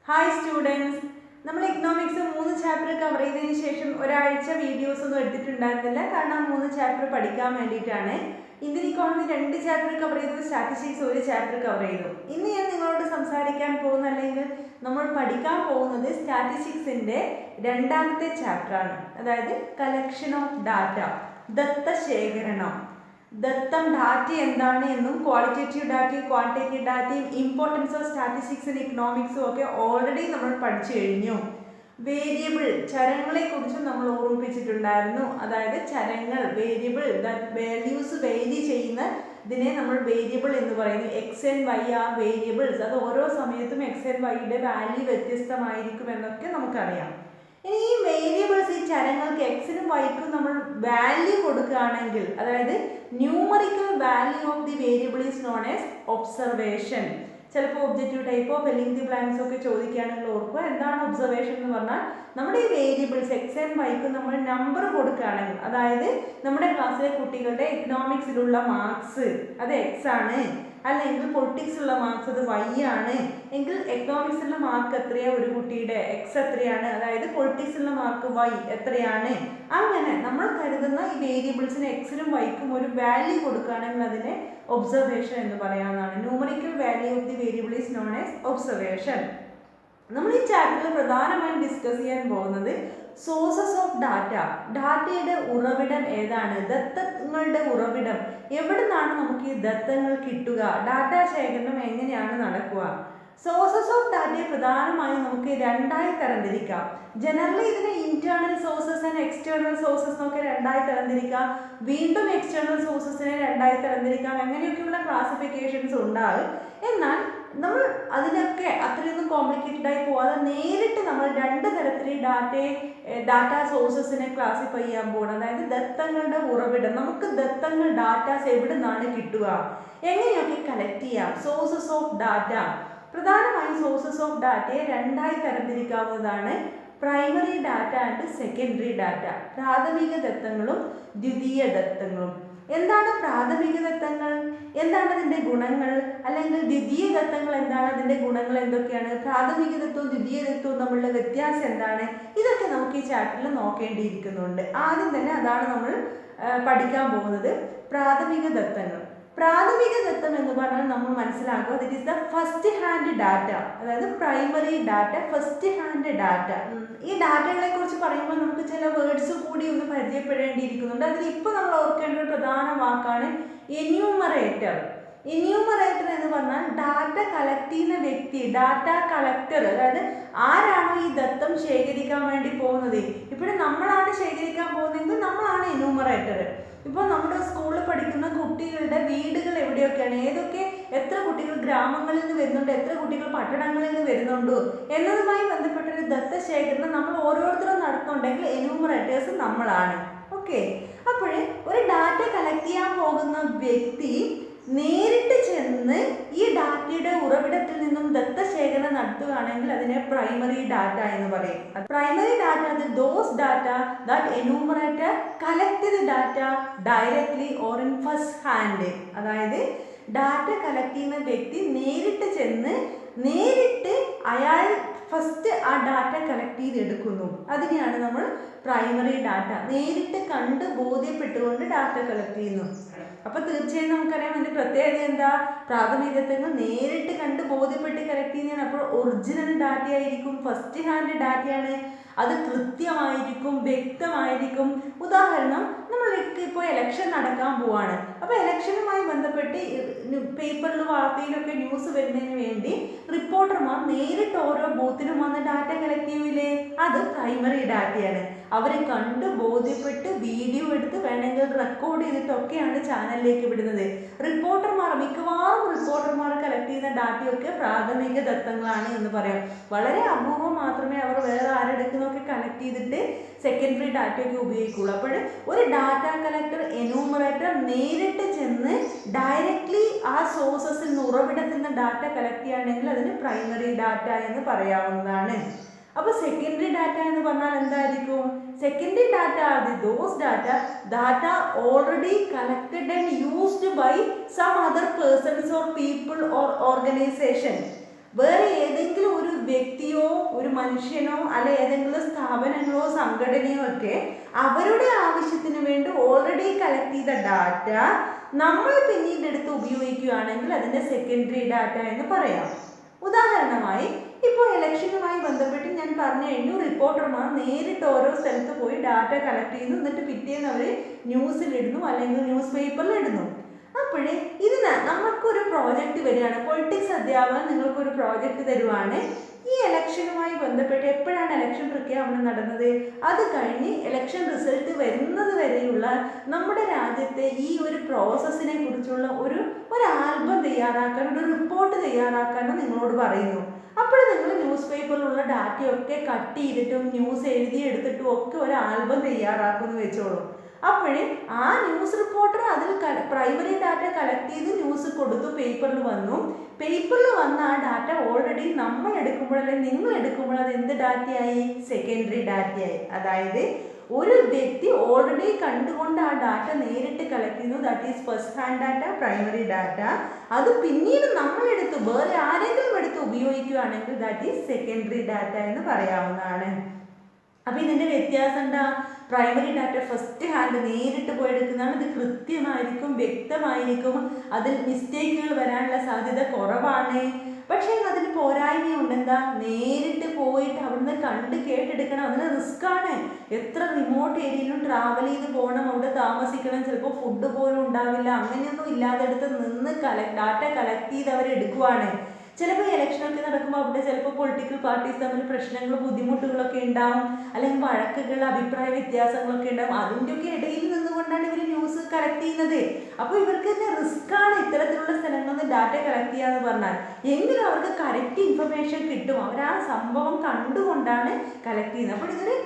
Hi students, നമ്മൾ economics 3 chapter cover ചെയ്തതിന് ശേഷം ഒരാഴ്ച വീഡിയോസ് ഒന്നും എടുത്തിട്ടുണ്ടായിരുന്നില്ല. കാരണം 3 ചാപ്റ്റർ പഠിക്കാൻ വേണ്ടിയിട്ടാണ്. ഇന്ത്യൻ ഇക്കോണമി 2 ചാപ്റ്റർ കവർ ചെയ്തു, സ്റ്റാറ്റിസ്റ്റിക്സ് 1 ചാപ്റ്റർ കവർ ചെയ്തു. ഇന്ന് ഞാൻ നിങ്ങളോട് സംസാരിക്കാൻ പോകുന്ന അല്ലെങ്കിൽ നമ്മൾ പഠിക്കാൻ പോകുന്നത് സ്റ്റാറ്റിസ്റ്റിക്സിൻ്റെ 2ാമത്തെ ചാപ്റ്ററാണ്. അതായത് കളക്ഷൻ ഓഫ് ഡാറ്റ, ദത്തശേഖരണം. ദത്തം ഡാറ്റ എന്താണ് എന്നും ക്വാളിറ്റേറ്റീവ് ഡാറ്റയും ക്വാണ്ടിറ്റേറ്റീവ് ഡാറ്റയും ഇമ്പോർട്ടൻസ് ഓഫ് സ്റ്റാറ്റിസ്റ്റിക്സ് ആൻഡ് ഇക്കണോമിക്സും ഒക്കെ ഓൾറെഡി നമ്മൾ പഠിച്ചു കഴിഞ്ഞു. വേരിയബിൾ ചരങ്ങളെ കുറിച്ചും നമ്മൾ ഓർമ്മിപ്പിച്ചിട്ടുണ്ടായിരുന്നു. അതായത് ചരങ്ങൾ വേരിയബിൾ വാല്യൂസ് വേരി ചെയ്യുന്ന ഇതിനെ നമ്മൾ വേരിയബിൾ എന്ന് പറയുന്നു. X and Y are variables. അത് ഓരോ സമയത്തും എക്സ് ആൻഡ് വൈയുടെ വാല്യൂ വ്യത്യസ്തമായിരിക്കും എന്നൊക്കെ നമുക്കറിയാം. ഇനി ഈ വേരിയബിൾസ്, ഈ ചരങ്ങൾക്ക് എക്സിനും വൈക്കും നമ്മൾ വാല്യൂ കൊടുക്കുകയാണെങ്കിൽ, അതായത് numerical value of the variable is known as observation. ചിലപ്പോൾ ഒബ്ജക്റ്റീവ് ടൈപ്പോ ഫില്ലിംഗ് ദി ബ്ലാങ്ക്സ് ഒക്കെ ചോദിക്കുകയാണെങ്കിൽ ഓർക്കുക, എന്താണ് ഒബ്സർവേഷൻ എന്ന് പറഞ്ഞാൽ നമ്മുടെ ഈ വേരിയബിൾസ് എക്സ് ആൻഡ് വൈക്ക് നമ്മൾ നമ്പർ കൊടുക്കുകയാണെങ്കിൽ, അതായത് നമ്മുടെ ക്ലാസ്സിലെ കുട്ടികളുടെ എക്കണോമിക്സിലുള്ള മാർക്സ് അത് എക്സ് ആണ്, അല്ലെങ്കിൽ പൊളിറ്റിക്സിലുള്ള മാർക്സ് അത് വൈ ആണ് എങ്കിൽ എക്കണോമിക്സിലുള്ള മാർക്ക് എത്രയാണ് ഒരു കുട്ടിയുടെ എക്സ് എത്രയാണ്, അതായത് പൊളിറ്റിക്സിലുള്ള മാർക്ക് വൈ എത്രയാണ്. അങ്ങനെ നമ്മൾ കരുതുന്ന ഈ വേരിയബിൾസിന് എക്സിനും വൈക്കും ഒരു വാല്യൂ കൊടുക്കുകയാണെങ്കിൽ അതിനെ ഒബ്സർവേഷൻ എന്ന് പറയാവുന്നതാണ്. Numerical value of the variable is known as observation. നമ്മൾ ഈ ചാപ്റ്ററിൽ പ്രധാനമായും ഡിസ്കസ് ചെയ്യാൻ പോകുന്നത് സോഴ്സസ് ഓഫ് ഡാറ്റ. ഡാറ്റയുടെ ഉറവിടം ഏതാണ്, ദത്തങ്ങളുടെ ഉറവിടം എവിടെ നിന്നാണ് നമുക്ക് ഈ ദത്തങ്ങൾ കിട്ടുക, ഡാറ്റ ശേഖരണം എങ്ങനെയാണ് നടക്കുക. സോഴ്സസ് ഓഫ് ഡാറ്റയെ പ്രധാനമായും നമുക്ക് 2ആയി തരംതിരിക്കാം. ജനറലി ഇതിനെ internal sources and external sources എന്നൊക്കെ 2ആയി തരംതിരിക്കാം. വീണ്ടും എക്സ്റ്റേണൽ സോഴ്സസിനെ 2ആയി തരംതിരിക്കാം. അങ്ങനെയൊക്കെയുള്ള ക്ലാസിഫിക്കേഷൻസ് ഉണ്ടാകും. എന്നാൽ നമ്മൾ അതിനൊക്കെ അത്രയൊന്നും കോംപ്ലിക്കേറ്റഡ് ആയി പോകാതെ നേരിട്ട് നമ്മൾ 2 തരത്തിൽ ഡാറ്റ സോഴ്സസിനെ ക്ലാസിഫൈ ചെയ്യാൻ പോകണം. അതായത് ദത്തങ്ങളുടെ ഉറവിടം, നമുക്ക് ദത്തങ്ങൾ ഡാറ്റാസ് എവിടെ നിന്നാണ് കിട്ടുക, എങ്ങനെയൊക്കെ കളക്ട് ചെയ്യാം. സോഴ്സസ് ഓഫ് ഡാറ്റ, പ്രധാനമായും സോഴ്സസ് ഓഫ് ഡാറ്റയെ 2ആയി തരംതിരിക്കാവുന്നതാണ്. Primary data and secondary data. പ്രാഥമിക ദത്തങ്ങളും ദ്വിതീയ ദത്തങ്ങളും. എന്താണ് പ്രാഥമിക ദത്തങ്ങൾ, എന്താണ് അതിൻ്റെ ഗുണങ്ങൾ, അല്ലെങ്കിൽ ദ്വിതീയ ദത്തങ്ങൾ എന്താണ്, അതിൻ്റെ ഗുണങ്ങൾ എന്തൊക്കെയാണ്, പ്രാഥമിക ദത്തവും ദ്വിതീയ ദത്തവും തമ്മിലുള്ള വ്യത്യാസം എന്താണ്, ഇതൊക്കെ നമുക്ക് ഈ ചാപ്റ്ററിൽ നോക്കേണ്ടിയിരിക്കുന്നുണ്ട്. ആദ്യം തന്നെ അതാണ് നമ്മൾ പഠിക്കാൻ പോകുന്നത്, പ്രാഥമിക ദത്തങ്ങൾ. പ്രാഥമിക ദത്തം എന്ന് പറഞ്ഞാൽ നമ്മൾ മനസ്സിലാക്കുക, that is the first hand data, അതായത് primary data, first hand data. ഈ ഡാറ്റകളെ കുറിച്ച് പറയുമ്പോൾ നമുക്ക് ചില വേർഡ്സ് കൂടി ഒന്ന് പരിചയപ്പെടേണ്ടിയിരിക്കുന്നുണ്ട്. അതിൽ ഇപ്പോൾ നമ്മൾ ഓർക്കേണ്ട ഒരു പ്രധാന വാക്കാണ് എന്യൂമറേറ്റർ. എന്യൂമറേറ്റർ എന്ന് പറഞ്ഞാൽ ഡാറ്റ കളക്ട് ചെയ്യുന്ന വ്യക്തി, ഡാറ്റ കളക്ടർ. അതായത് ആരാണോ ഈ ദത്തം ശേഖരിക്കാൻ വേണ്ടി പോകുന്നത്, ഇപ്പോഴും നമ്മളാണ് ശേഖരിക്കാൻ പോകുന്നതെങ്കിൽ നമ്മളാണ് എന്യൂമറേറ്റർ. ഇപ്പോൾ നമ്മുടെ സ്കൂളിൽ പഠിക്കുന്ന കുട്ടികളുടെ വീടുകൾ എവിടെയൊക്കെയാണ്, എത്ര കുട്ടികൾ ഗ്രാമങ്ങളിൽ നിന്ന് വരുന്നുണ്ട്, എത്ര കുട്ടികൾ പട്ടണങ്ങളിൽ നിന്ന് വരുന്നുണ്ടോ എന്നതുമായി ബന്ധപ്പെട്ടൊരു ദത്തശേഖരണം നമ്മൾ ഓരോരുത്തരും നടത്തുന്നുണ്ടെങ്കിൽ എന്യൂമറേറ്റേഴ്സ് നമ്മളാണ്. ഓക്കെ, അപ്പോൾ ഒരു ഡാറ്റ കളക്ട് ചെയ്യാൻ പോകുന്ന വ്യക്തി നേരിട്ട് ചെന്ന് ഈ ഡാറ്റയുടെ ഉറവിടത്തിൽ നിന്നും ദത്തശേഖരണം നടത്തുകയാണെങ്കിൽ അതിനെ പ്രൈമറി ഡാറ്റ എന്ന് പറയും. Primary data those data that enumerator collect the data directly or in first hand. അതായത് ഡാറ്റ കളക്ട് ചെയ്യുന്ന വ്യക്തി നേരിട്ട് ചെന്ന് അയാൾ ഫസ്റ്റ് ആ ഡാറ്റ കളക്ട് ചെയ്തെടുക്കുന്നു. അതിനെയാണ് നമ്മൾ പ്രൈമറി ഡാറ്റ, നേരിട്ട് കണ്ട് ബോധ്യപ്പെട്ടുകൊണ്ട് ഡാറ്റ കളക്ട് ചെയ്യുന്നു. അപ്പോൾ തീർച്ചയായും നമുക്കറിയാം അതിൻ്റെ പ്രത്യേകത എന്താ, പ്രാഥമിക ദത്തങ്ങൾ നേരിട്ട് കണ്ട് ബോധ്യപ്പെട്ട് കളക്ട് ചെയ്യുന്നതാണ്. അപ്പോൾ ഒറിജിനൽ ഡാറ്റ ആയിരിക്കും, ഫസ്റ്റ് ഹാൻഡ് ഡാറ്റയാണ്, അത് കൃത്യമായിരിക്കും, വ്യക്തമായിരിക്കും. ഉദാഹരണം, നമ്മൾക്ക് ഇപ്പോൾ ഇലക്ഷൻ നടക്കാൻ പോവാണ്. അപ്പോൾ ഇലക്ഷനുമായി ബന്ധപ്പെട്ട് പേപ്പറിൽ വാർത്തയിലൊക്കെ ന്യൂസ് വരുന്നതിന് വേണ്ടി റിപ്പോർട്ടർമാർ നേരിട്ട് ഓരോ ബൂത്തിലും വന്ന് ഡാറ്റ കളക്ട് ചെയ്യില്ലേ, അത് പ്രൈമറി ഡാറ്റയാണ്. അവരെ കണ്ട് ബോധ്യപ്പെട്ട് വീഡിയോ എടുത്ത് വേണമെങ്കിൽ റെക്കോർഡ് ചെയ്തിട്ടൊക്കെയാണ് ചാനലിലേക്ക് വിടുന്നത്. മിക്കവാറും റിപ്പോർട്ടർമാർ കളക്ട് ചെയ്യുന്ന ഡാറ്റയൊക്കെ പ്രാഥമിക ദത്തങ്ങളാണ് എന്ന് പറയാം. വളരെ അപൂർവം മാത്രമേ അവർ വേറെ ആരെടുക്കുന്നൊക്കെ കളക്ട് ചെയ്തിട്ട് സെക്കൻഡറി ഡാറ്റയൊക്കെ ഉപയോഗിക്കുള്ളൂ. അപ്പോൾ ഒരു ഡാറ്റ കളക്ടർ, എന്യൂമറേറ്റർ നേരിട്ട് ചെന്ന് ഡയറക്ട്ലി ആ സോഴ്സസിൽ നിന്ന്, ഉറവിടത്തിൽ നിന്ന് ഡാറ്റ കളക്ട് ചെയ്യുകയാണെങ്കിൽ അതിന് പ്രൈമറി ഡാറ്റ എന്ന് പറയാവുന്നതാണ്. അപ്പോൾ സെക്കൻഡറി ഡാറ്റ എന്ന് പറഞ്ഞാൽ എന്തായിരിക്കും, secondary data are those data already collected and used by some other persons or people or organization. വേറെ ഏതെങ്കിലും ഒരു വ്യക്തിയോ ഒരു മനുഷ്യനോ അല്ല ഏതെങ്കിലും സ്ഥാപനങ്ങളോ സംഘടനയോ ഒക്കെ അവരുടെ ആവശ്യത്തിന് വേണ്ടി ഓൾറെഡി കളക്ട് ചെയ്ത ഡാറ്റ നമ്മൾ പിന്നീട് എടുത്ത് ഉപയോഗിക്കുകയാണെങ്കിൽ അതിൻ്റെ സെക്കൻഡറി ഡാറ്റ എന്ന് പറയാം. ഉദാഹരണമായി ഇപ്പോൾ ഇലക്ഷനുമായി ബന്ധപ്പെട്ട് ഞാൻ പറഞ്ഞു കഴിഞ്ഞു, റിപ്പോർട്ടർമാർ നേരിട്ട് ഓരോ സ്ഥലത്ത് പോയി ഡാറ്റ കളക്ട് ചെയ്യുന്നു, എന്നിട്ട് പിറ്റേന്ന് അവർ ന്യൂസിലിടുന്നു അല്ലെങ്കിൽ ന്യൂസ് പേപ്പറിൽ ഇടുന്നു. അപ്പോഴേ ഇതിന് നമുക്കൊരു പ്രോജക്റ്റ് വരികയാണ്, പൊളിറ്റിക്സ് അധ്യാപകൻ നിങ്ങൾക്കൊരു പ്രോജക്റ്റ് തരുവാണ്. ഈ ഇലക്ഷനുമായി ബന്ധപ്പെട്ട് എപ്പോഴാണ് ഇലക്ഷൻ പ്രഖ്യാപനം നടന്നത്, അത് കഴിഞ്ഞ് ഇലക്ഷൻ റിസൾട്ട് വരുന്നത് വരെയുള്ള നമ്മുടെ രാജ്യത്തെ ഈ ഒരു പ്രോസസ്സിനെ കുറിച്ചുള്ള ഒരു ആൽബം തയ്യാറാക്കാൻ, ഒരു റിപ്പോർട്ട് തയ്യാറാക്കാനും നിങ്ങളോട് പറയുന്നു. അപ്പോൾ നിങ്ങൾ ന്യൂസ് പേപ്പറിലുള്ള ഡാറ്റയൊക്കെ കട്ട് ചെയ്തിട്ടും ന്യൂസ് എഴുതിയെടുത്തിട്ടും ഒക്കെ ഒരു ആൽബം തയ്യാറാക്കുമെന്ന് വെച്ചോളൂ. അപ്പോൾ ആ ന്യൂസ് റിപ്പോർട്ടർ അതിൽ പ്രൈമറി ഡാറ്റ കളക്ട് ചെയ്ത് ന്യൂസ് കൊടുത്തു, പേപ്പറിൽ വന്നു. പേപ്പറിൽ വന്ന ആ ഡാറ്റ ഓൾറെഡി നമ്മൾ എടുക്കുമ്പോൾ അല്ലെങ്കിൽ നിങ്ങൾ എടുക്കുമ്പോൾ അത് എന്ത് ഡാറ്റയായി? സെക്കൻഡറി ഡാറ്റയായി. അതായത് ഒരു വ്യക്തി ഓൾറെഡി കണ്ടുകൊണ്ട് ആ ഡാറ്റ നേരിട്ട് കളക്ട് ചെയ്യുന്നു, that is first hand data, primary data. അത് പിന്നീട് നമ്മളെടുത്ത് വേറെ ആരെങ്കിലും എടുത്ത് ഉപയോഗിക്കുകയാണെങ്കിൽ ദാറ്റ് ഈസ് സെക്കൻഡറി ഡാറ്റ എന്ന് പറയാവുന്നതാണ്. അപ്പോൾ ഇതിൻ്റെ വ്യത്യാസം എന്താ? പ്രൈമറി ഡാറ്റ ഫസ്റ്റ് ഹാൻഡ് നേരിട്ട് പോയി എടുക്കുന്നതാണ്, ഇത് കൃത്യമായിരിക്കും, വ്യക്തമായിരിക്കും, അതിൽ മിസ്റ്റേക്കുകൾ വരാനുള്ള സാധ്യത കുറവാണ്. പക്ഷേ അതിന് പോരായ്മയുണ്ട്. എന്താ? നേരിട്ട് പോയിട്ട് അവിടുന്ന് കണ്ട് കേട്ടെടുക്കണം, അതിന് റിസ്ക്കാണ്. എത്ര റിമോട്ട് ഏരിയയിലും ട്രാവൽ ചെയ്ത് പോകണം, അവിടെ താമസിക്കണം, ചിലപ്പോൾ ഫുഡ് പോലും ഉണ്ടാവില്ല. അങ്ങനെയൊന്നും ഇല്ലാതെ അടുത്ത് നിന്ന് ഡാറ്റ കളക്ട് ചെയ്ത് അവരെടുക്കുവാണ്. ചിലപ്പോൾ ഇലക്ഷനൊക്കെ നടക്കുമ്പോൾ അവിടെ ചിലപ്പോൾ പൊളിറ്റിക്കൽ പാർട്ടീസ് തമ്മിൽ പ്രശ്നങ്ങളും ബുദ്ധിമുട്ടുകളൊക്കെ ഉണ്ടാവും, അല്ലെങ്കിൽ വഴക്കുകൾ, അഭിപ്രായ വ്യത്യാസങ്ങളൊക്കെ ഉണ്ടാവും. അതിൻ്റെയൊക്കെ ഇടയിൽ നിന്നുകൊണ്ടാണ് ഇവർ ന്യൂസ് കളക്ട് ചെയ്യുന്നത്. അപ്പോൾ ഇവർക്ക് തന്നെ റിസ്ക്കാണ് ഇത്തരത്തിലുള്ള സ്ഥലങ്ങളിൽ നിന്ന് ഡാറ്റ കളക്ട് ചെയ്യുക എന്ന് പറഞ്ഞാൽ. എങ്കിലും അവർക്ക് കറക്റ്റ് ഇൻഫർമേഷൻ കിട്ടും, അവർ ആ സംഭവം കണ്ടുകൊണ്ടാണ് കളക്ട് ചെയ്യുന്നത്. അപ്പോൾ ഇതിന്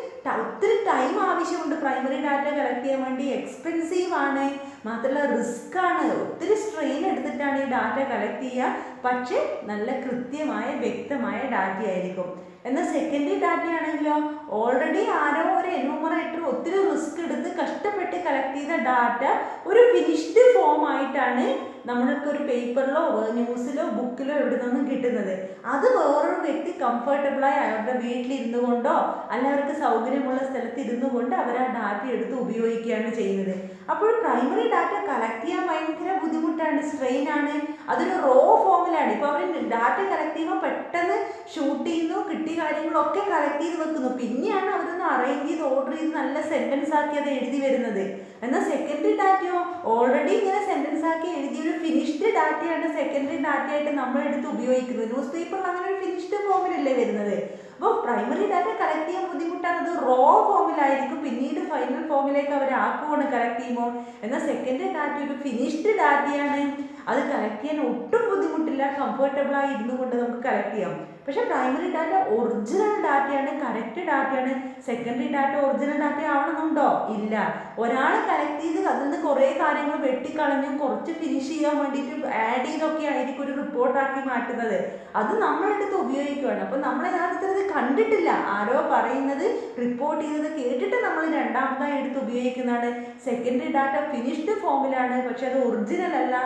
ഒത്തിരി ടൈം ആവശ്യമുണ്ട്. പ്രൈമറി ഡാറ്റ കളക്ട് ചെയ്യാൻ വേണ്ടി എക്സ്പെൻസീവ് ആണ്, മാത്രമല്ല റിസ്ക് ആണ്, ഒത്തിരി സ്ട്രെയിൻ എടുത്തിട്ടാണ് ഈ ഡാറ്റ കളക്ട് ചെയ്യുക. പക്ഷേ നല്ല കൃത്യമായ വ്യക്തമായ ഡാറ്റ ആയിരിക്കും. എന്നാൽ സെക്കൻഡറി ഡാറ്റ ആണെങ്കിലോ ഓൾറെഡി ആരോ ഒരു എന്യൂമറേറ്റർ ഒത്തിരി റിസ്ക് എടുത്ത് കഷ്ടപ്പെട്ട് കളക്ട് ചെയ്ത ഡാറ്റ ഒരു ഫിനിഷ്ഡ് ഫോം ആയിട്ടാണ് നമ്മൾക്കൊരു പേപ്പറിലോ ന്യൂസിലോ ബുക്കിലോ എവിടെ നിന്നും കിട്ടുന്നത്. അത് വേറൊരു വ്യക്തി കംഫർട്ടബിളായി അവരുടെ വീട്ടിലിരുന്നു കൊണ്ടോ അല്ല അവർക്ക് സൗകര്യമുള്ള സ്ഥലത്ത് ഇരുന്നു കൊണ്ട് അവർ ആ ഡാറ്റ എടുത്ത് ഉപയോഗിക്കുകയാണ് ചെയ്യുന്നത്. അപ്പോൾ പ്രൈമറി ഡാറ്റ കളക്ട് ചെയ്യാൻ ഭയങ്കര ബുദ്ധിമുട്ടാണ്, സ്ട്രെയിൻ ആണ്. അതൊരു റോ ഫോമിലാണ്. ഇപ്പോൾ അവർ ഡാറ്റ കളക്ട് ചെയ്യുമ്പോൾ പെട്ടെന്ന് ഷൂട്ട് ചെയ്യുന്നു, കിട്ടിയ കാര്യങ്ങളൊക്കെ കളക്ട് ചെയ്ത് വെക്കുന്നു, പിന്നെയാണ് അവരൊന്ന് അറേഞ്ച് ചെയ്ത് ഓർഡർ ചെയ്ത് നല്ല സെൻറ്റൻസ് ആക്കി അത് എഴുതി വരുന്നത്. എന്നാൽ സെക്കൻഡറി ഡാറ്റയോ ഓൾറെഡി ഇങ്ങനെ സെൻറ്റൻസ് ആക്കി എഴുതിയൊരു ഫിനിഷ്ഡ് ഡാറ്റയാണ് സെക്കൻഡറി ഡാറ്റയായിട്ട് നമ്മളെടുത്ത് ഉപയോഗിക്കുന്നത്. ന്യൂസ് പേപ്പറിൽ അങ്ങനെ ഒരു ഫിനിഷ്ഡ് ഫോമിലല്ലേ വരുന്നത്. അപ്പോൾ പ്രൈമറി ഡാറ്റ കളക്ട് ചെയ്യാൻ ബുദ്ധിമുട്ടാണ്, അത് റോ ഫോമിലായിരിക്കും, പിന്നീട് ഫൈനൽ ഫോമിലേക്ക് അവർ ആക്കുവാണ് കളക്ട് ചെയ്യുമ്പോൾ. എന്നാൽ സെക്കൻഡറി ഡാറ്റ ഒരു ഫിനിഷ്ഡ് ഡാറ്റയാണ്, അത് കളക്ട് ചെയ്യാൻ ഒട്ടും ബുദ്ധിമുട്ടില്ല, കംഫർട്ടബിളായി ഇരുന്നു കൊണ്ട് നമുക്ക് കളക്ട് ചെയ്യാം. പക്ഷേ പ്രൈമറി ഡാറ്റ ഒറിജിനൽ ഡാറ്റയാണ്, കറക്റ്റ് ഡാറ്റയാണ്. സെക്കൻഡറി ഡാറ്റ ഒറിജിനൽ ഡാറ്റ ആവണമെന്നുണ്ടോ? ഇല്ല. ഒരാൾ കളക്ട് ചെയ്ത് അതിൽ നിന്ന് കുറേ കാര്യങ്ങൾ വെട്ടിക്കളഞ്ഞും കുറച്ച് ഫിനിഷ് ചെയ്യാൻ വേണ്ടിയിട്ട് ആഡ് ചെയ്തൊക്കെ ആയിരിക്കും ഒരു റിപ്പോർട്ടാക്കി മാറ്റുന്നത്. അത് നമ്മളെടുത്ത് ഉപയോഗിക്കുകയാണ്. അപ്പോൾ നമ്മൾ യഥാർത്ഥത്തിൽ ഇത് കണ്ടിട്ടില്ല, ആരോ പറയുന്നത് റിപ്പോർട്ട് ചെയ്തത് കേട്ടിട്ട് നമ്മൾ രണ്ടാമതായി എടുത്ത് ഉപയോഗിക്കുന്നതാണ്. സെക്കൻഡറി ഡാറ്റ ഫിനിഷ്ഡ് ഫോമിലാണ്, പക്ഷെ അത് ഒറിജിനൽ അല്ല,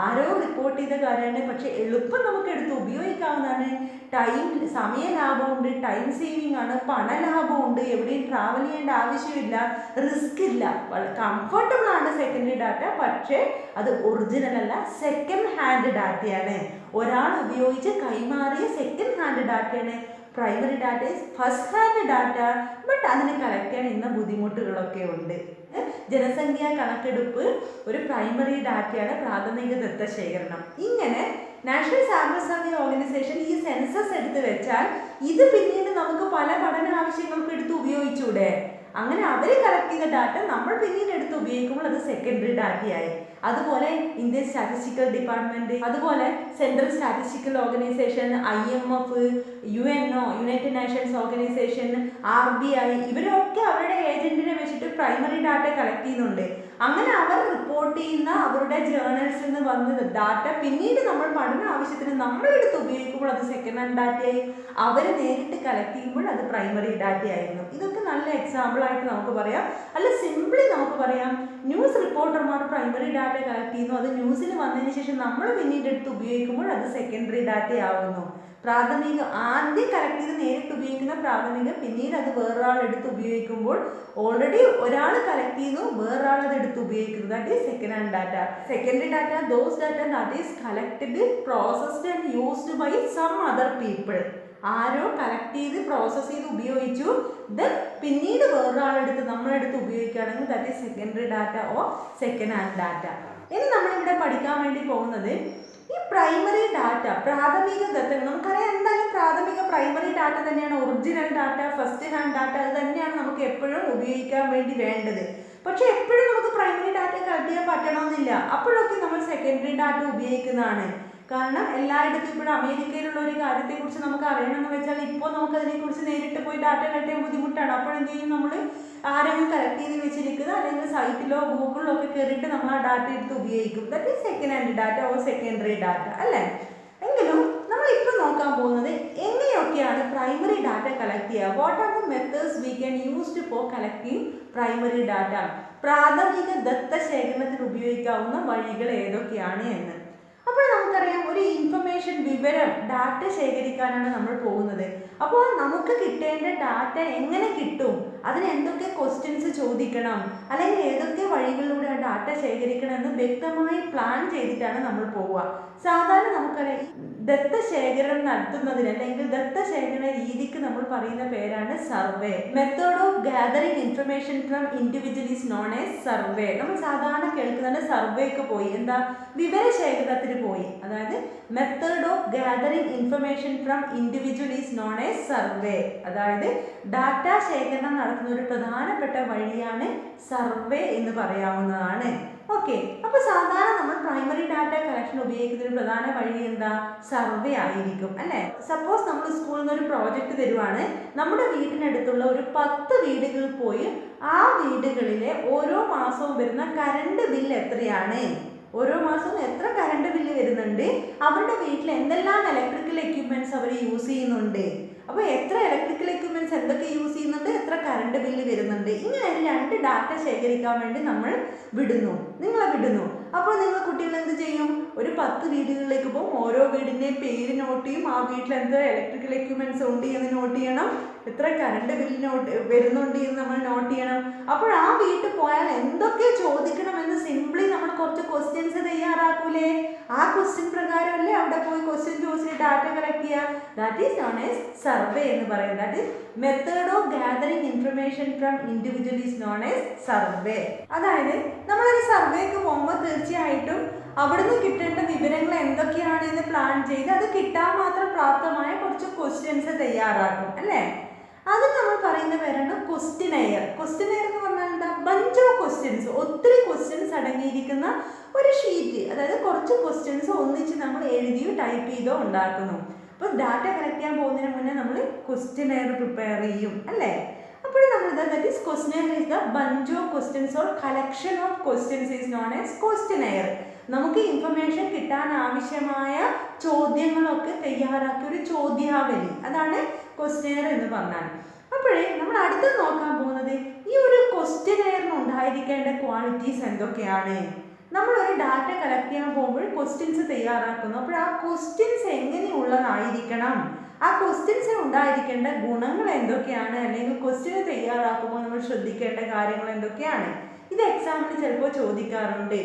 ആരോ റിപ്പോർട്ട് ചെയ്ത കാര്യമാണ്. പക്ഷെ എളുപ്പം നമുക്ക് എടുത്ത് ഉപയോഗിക്കാവുന്നതാണ്. സമയ ലാഭമുണ്ട്, ടൈം സേവിങ് ആണ്, പണലാഭമുണ്ട്, എവിടെയും ട്രാവൽ ചെയ്യേണ്ട ആവശ്യമില്ല, റിസ്ക് ഇല്ല, കംഫർട്ടബിൾ ആണ് സെക്കൻഡറി ഡാറ്റ. പക്ഷേ അത് ഒറിജിനൽ അല്ല, സെക്കൻഡ് ഹാൻഡ് ഡാറ്റയാണ്, ഒരാൾ ഉപയോഗിച്ച് കൈമാറിയ സെക്കൻഡ് ഹാൻഡ് ഡാറ്റയാണ്. Primary data is first hand data, but അതിന് കളക്ട് ചെയ്യാൻ ഇന്ന ബുദ്ധിമുട്ടുകളൊക്കെ ഉണ്ട്. ജനസംഖ്യാ കണക്കെടുപ്പ് ഒരു പ്രൈമറി ഡാറ്റയാണ്, പ്രാഥമിക ദത്തശേഖരണം. ഇങ്ങനെ നാഷണൽ സാമ്പിൾ സർവേ ഓർഗനൈസേഷൻ ഈ സെൻസസ് എടുത്ത് വെച്ചാൽ ഇത് പിന്നീട് നമുക്ക് പല പഠന ആവശ്യങ്ങൾക്ക് എടുത്ത് ഉപയോഗിച്ചൂടെ? അങ്ങനെ അവർ കളക്ട് ചെയ്ത ഡാറ്റ നമ്മൾ പിന്നീട് എടുത്ത് ഉപയോഗിക്കുമ്പോൾ അത് സെക്കൻഡറി ഡാറ്റയായി. അതുപോലെ ഇന്ത്യൻ സ്റ്റാറ്റിസ്റ്റിക്കൽ ഡിപ്പാർട്ട്മെൻറ്റ്, അതുപോലെ central statistical organisation, IMF, UNO, United Nations organisation, RBI, ഇവരൊക്കെ അവരുടെ ഏജന്റിനെ വെച്ചിട്ട് പ്രൈമറി ഡാറ്റ കളക്ട് ചെയ്യുന്നുണ്ട്. അങ്ങനെ അവർ റിപ്പോർട്ട് ചെയ്യുന്ന അവരുടെ ജേർണൽസിൽ നിന്ന് വന്ന ഡാറ്റ പിന്നീട് നമ്മൾ പഠന ആവശ്യത്തിന് നമ്മളെടുത്ത് ഉപയോഗിക്കുമ്പോൾ അത് സെക്കൻഡ് ഹാൻഡ് ഡാറ്റയായി, അവർ നേരിട്ട് കളക്ട് ചെയ്യുമ്പോൾ അത് പ്രൈമറി ഡാറ്റയായിരുന്നു. ഇതൊക്കെ നല്ല എക്സാമ്പിൾ ആയിട്ട് നമുക്ക് പറയാം. അല്ല സിംപ്ലി നമുക്ക് പറയാം, ന്യൂസ് റിപ്പോർട്ടർമാർ പ്രൈമറി ഡാറ്റ കളക്ട് ചെയ്യുന്നു, അത് ന്യൂസിൽ വന്നതിന് ശേഷം നമ്മൾ പിന്നീട് എടുത്ത് ഉപയോഗിക്കുമ്പോൾ അത് സെക്കൻഡറി ഡാറ്റ ആവുന്നു. പ്രാഥമിക ആദ്യം കളക്ട് ചെയ്ത് നേരിട്ട് ഉപയോഗിക്കുന്ന പ്രാഥമികം പിന്നീട് അത് വേറൊരാൾ എടുത്ത് ഉപയോഗിക്കുമ്പോൾ ഓൾറെഡി ഒരാൾ കളക്ട് ചെയ്യുന്നു, വേറൊരാൾ അത് എടുത്ത് ഉപയോഗിക്കുന്നു. That is second hand data. Secondary data those data that is collected, processed and used by some other people. ആരോ കളക്ട് ചെയ്ത് പ്രോസസ്സ് ചെയ്ത് ഉപയോഗിച്ചു, ദെൻ പിന്നീട് വേറൊരാളെടുത്ത് നമ്മളെടുത്ത് ഉപയോഗിക്കുകയാണെങ്കിൽ that is secondary data or second hand data. ഇനി നമ്മളിവിടെ പഠിക്കാൻ വേണ്ടി പോകുന്നത് ഈ പ്രൈമറി ഡാറ്റ, പ്രാഥമിക ദത്തങ്ങൾ. നമുക്കറിയാം എന്തായാലും പ്രാഥമിക പ്രൈമറി ഡാറ്റ തന്നെയാണ് original data, first hand data. അത് തന്നെയാണ് നമുക്ക് എപ്പോഴും ഉപയോഗിക്കാൻ വേണ്ടി വേണ്ടത്. പക്ഷെ എപ്പോഴും നമുക്ക് പ്രൈമറി ഡാറ്റ കളക്ട് ചെയ്യാൻ പറ്റണമെന്നില്ല. അപ്പോഴൊക്കെ നമ്മൾ സെക്കൻഡറി ഡാറ്റ ഉപയോഗിക്കുന്നതാണ്. കാരണം എല്ലായിടത്തും ഇപ്പോഴും അമേരിക്കയിലുള്ള ഒരു കാര്യത്തെക്കുറിച്ച് നമുക്ക് അറിയണമെന്ന് വെച്ചാൽ ഇപ്പോൾ നമുക്ക് അതിനെക്കുറിച്ച് നേരിട്ട് പോയി ഡാറ്റ കളക്ട് ചെയ്യാൻ ബുദ്ധിമുട്ടാണ്. അപ്പോൾ എന്ത് ചെയ്യും, നമ്മൾ ആരെങ്കിലും കളക്ട് ചെയ്ത് വെച്ചിരിക്കുന്നത് അല്ലെങ്കിൽ സൈറ്റിലോ ഗൂഗിളിലോ ഒക്കെ കയറിയിട്ട് നമ്മൾ ആ ഡാറ്റ എടുത്ത് ഉപയോഗിക്കും. That is second hand data or secondary data അല്ലേ. എങ്കിലും നമ്മളിപ്പോൾ നോക്കാൻ പോകുന്നത് എങ്ങനെയൊക്കെയാണ് പ്രൈമറി ഡാറ്റ കളക്ട് ചെയ്യുക. What are the methods we can used for collecting primary data. പ്രാഥമിക ദത്ത ശേഖരണത്തിന് ഉപയോഗിക്കാവുന്ന വഴികൾ ഏതൊക്കെയാണ് എന്ന്. അപ്പോൾ നമുക്കറിയാം, ഒരു ഇൻഫർമേഷൻ വിവരം ഡാറ്റ ശേഖരിക്കാനാണ് നമ്മൾ പോകുന്നത്. അപ്പോൾ നമുക്ക് കിട്ടേണ്ട ഡാറ്റ എങ്ങനെ കിട്ടും, അതിന് എന്തൊക്കെ ക്വസ്റ്റ്യൻസ് ചോദിക്കണം, അല്ലെങ്കിൽ ഏതൊക്കെ വഴികളിലൂടെ ആ ഡാറ്റ ശേഖരിക്കണം എന്ന് വ്യക്തമായി പ്ലാൻ ചെയ്തിട്ടാണ് നമ്മൾ പോവുക. സാധാരണ നമുക്കറിയാം, ദത്തശേഖരണം നടത്തുന്നതിന് അല്ലെങ്കിൽ ദത്തശേഖരണ രീതിക്ക് നമ്മൾ പറയുന്ന പേരാണ് survey. Method of gathering information from individual is known as survey. നമ്മൾ സാധാരണ കേൾക്കുന്നത് സർവേക്ക് പോയി, എന്താ, വിവരശേഖരണത്തിന് പോയി. അതായത് method of gathering information from individual is known as survey. അതായത് ഡാറ്റ ശേഖരണം നടത്തുന്ന ഒരു പ്രധാനപ്പെട്ട വഴിയാണ് സർവേ എന്ന് പറയാവുന്നതാണ്. ഓക്കെ, അപ്പോൾ സാധാരണ നമ്മൾ പ്രൈമറി ഡാറ്റ കളക്ഷൻ ഉപയോഗിക്കുന്ന ഒരു പ്രധാന വഴി എന്താ, സർവേ ആയിരിക്കും അല്ലേ. സപ്പോസ് നമ്മൾ സ്കൂളിൽ നിന്ന് ഒരു പ്രോജക്റ്റ് തരുവാണ്, നമ്മുടെ വീടിനടുത്തുള്ള ഒരു 10 വീടുകളിൽ പോയി ആ വീടുകളിലെ ഓരോ മാസവും വരുന്ന കറണ്ട് ബില്ല് എത്രയാണ്, ഓരോ മാസവും എത്ര കറണ്ട് ബില്ല് വരുന്നുണ്ട്, അവരുടെ വീട്ടിൽ എന്തെല്ലാം ഇലക്ട്രിക്കൽ എക്യുപ്മെന്റ്സ് അവർ യൂസ് ചെയ്യുന്നുണ്ട്, അപ്പോൾ എത്ര ഇലക്ട്രിക്കൽ എക്യുപ്മെന്റ്സ് എന്തൊക്കെ യൂസ് ചെയ്യുന്നുണ്ട്, എത്ര കറണ്ട് ബില്ല് വരുന്നുണ്ട്, ഇങ്ങനെ 2 ഡാറ്റ ശേഖരിക്കാൻ വേണ്ടി നമ്മൾ നിങ്ങളെ വിടുന്നു. അപ്പോൾ നിങ്ങൾ കുട്ടികൾ എന്ത് ചെയ്യും, ഒരു 10 വീടുകളിലേക്ക് പോകും, ഓരോ വീടിൻ്റെയും പേര് നോട്ട് ചെയ്യും, ആ വീട്ടിൽ എന്താ ഇലക്ട്രിക്കൽ എക്യുപ്മെന്റ്സ് ഉണ്ട് എന്ന് നോട്ട് ചെയ്യണം, എത്ര കറണ്ട് ബില്ല് വരുന്നുണ്ട് എന്ന് നമ്മൾ നോട്ട് ചെയ്യണം. അപ്പോൾ ആ വീട്ടിൽ പോയാൽ എന്തൊക്കെ ചോദിക്കണമെന്ന് സിംപ്ലി നമ്മൾ കുറച്ച് ക്വസ്റ്റ്യൻസ് തയ്യാറാക്കൂലേ, ആ ക്വസ്റ്റ്യൻ പ്രകാരമല്ലേ അവിടെ പോയി ക്വസ്റ്റ്യൻ ചോദിച്ചിട്ട് ഡാറ്റ കളക്ട് ചെയ്യുക. That is known as survey എന്ന് പറയുന്നത്. That is method of gathering information from individual is known as survey. അതായത് നമ്മളൊരു സർവേക്ക് പോകുമ്പോൾ തീർച്ചയായിട്ടും അവിടുന്ന് കിട്ടേണ്ട വിവരങ്ങൾ എന്തൊക്കെയാണ് എന്ന് പ്ലാൻ ചെയ്ത് അത് കിട്ടാൻ മാത്രം പ്രാപ്തമായ കുറച്ച് ക്വസ്റ്റ്യൻസ് തയ്യാറാക്കും അല്ലേ. അത് നമ്മൾ പറയുന്ന പേരാണ് ക്വസ്റ്റ്യനെയർ. ക്വസ്റ്റ്യനെയർ എന്ന് പറഞ്ഞാൽ എന്താ, ബഞ്ച് ഓഫ് ക്വസ്റ്റ്യൻസ്, ഒത്തിരി ക്വസ്റ്റ്യൻസ് അടങ്ങിയിരിക്കുന്ന ഒരു ഷീറ്റ്. അതായത് കുറച്ച് ക്വസ്റ്റ്യൻസ് ഒന്നിച്ച് നമ്മൾ എഴുതിയോ ടൈപ്പ് ചെയ്തോ ഉണ്ടാക്കുന്നു. അപ്പോൾ ഡാറ്റ കളക്ട് ചെയ്യാൻ പോകുന്നതിന് മുന്നേ നമ്മൾ ക്വസ്റ്റ്യനെയർ പ്രിപ്പയർ ചെയ്യും അല്ലേ. അപ്പോൾ നമ്മൾ that is questionnaire is the bunch of questions or collection of questions is known as questionnaire. നമുക്ക് ഇൻഫർമേഷൻ കിട്ടാൻ ആവശ്യമായ ചോദ്യങ്ങളൊക്കെ തയ്യാറാക്കിയ ഒരു ചോദ്യാവലി, അതാണ് ക്വസ്റ്റ്യനെയർ എന്ന് പറഞ്ഞാൽ. അപ്പോഴേ നമ്മൾ അടുത്ത് നോക്കാൻ പോകുന്നത് ഈ ഒരു ക്വസ്റ്റ്യനെയറിന് ഉണ്ടായിരിക്കേണ്ട ക്വാളിറ്റീസ് എന്തൊക്കെയാണ്. നമ്മളൊരു ഡാറ്റ കളക്ട് ചെയ്യാൻ പോകുമ്പോൾ ക്വസ്റ്റ്യൻസ് തയ്യാറാക്കുന്നു. അപ്പോൾ ആ ക്വസ്റ്റ്യൻസ് എങ്ങനെയുള്ളതായിരിക്കണം, ആ ക്വസ്റ്റ്യൻസ് ഉണ്ടായിരിക്കേണ്ട ഗുണങ്ങൾ എന്തൊക്കെയാണ്, അല്ലെങ്കിൽ ക്വസ്റ്റ്യൻ തയ്യാറാക്കുമ്പോൾ നമ്മൾ ശ്രദ്ധിക്കേണ്ട കാര്യങ്ങൾ എന്തൊക്കെയാണ്, ഇത് എക്സാമിന് ചിലപ്പോൾ ചോദിക്കാറുണ്ട്.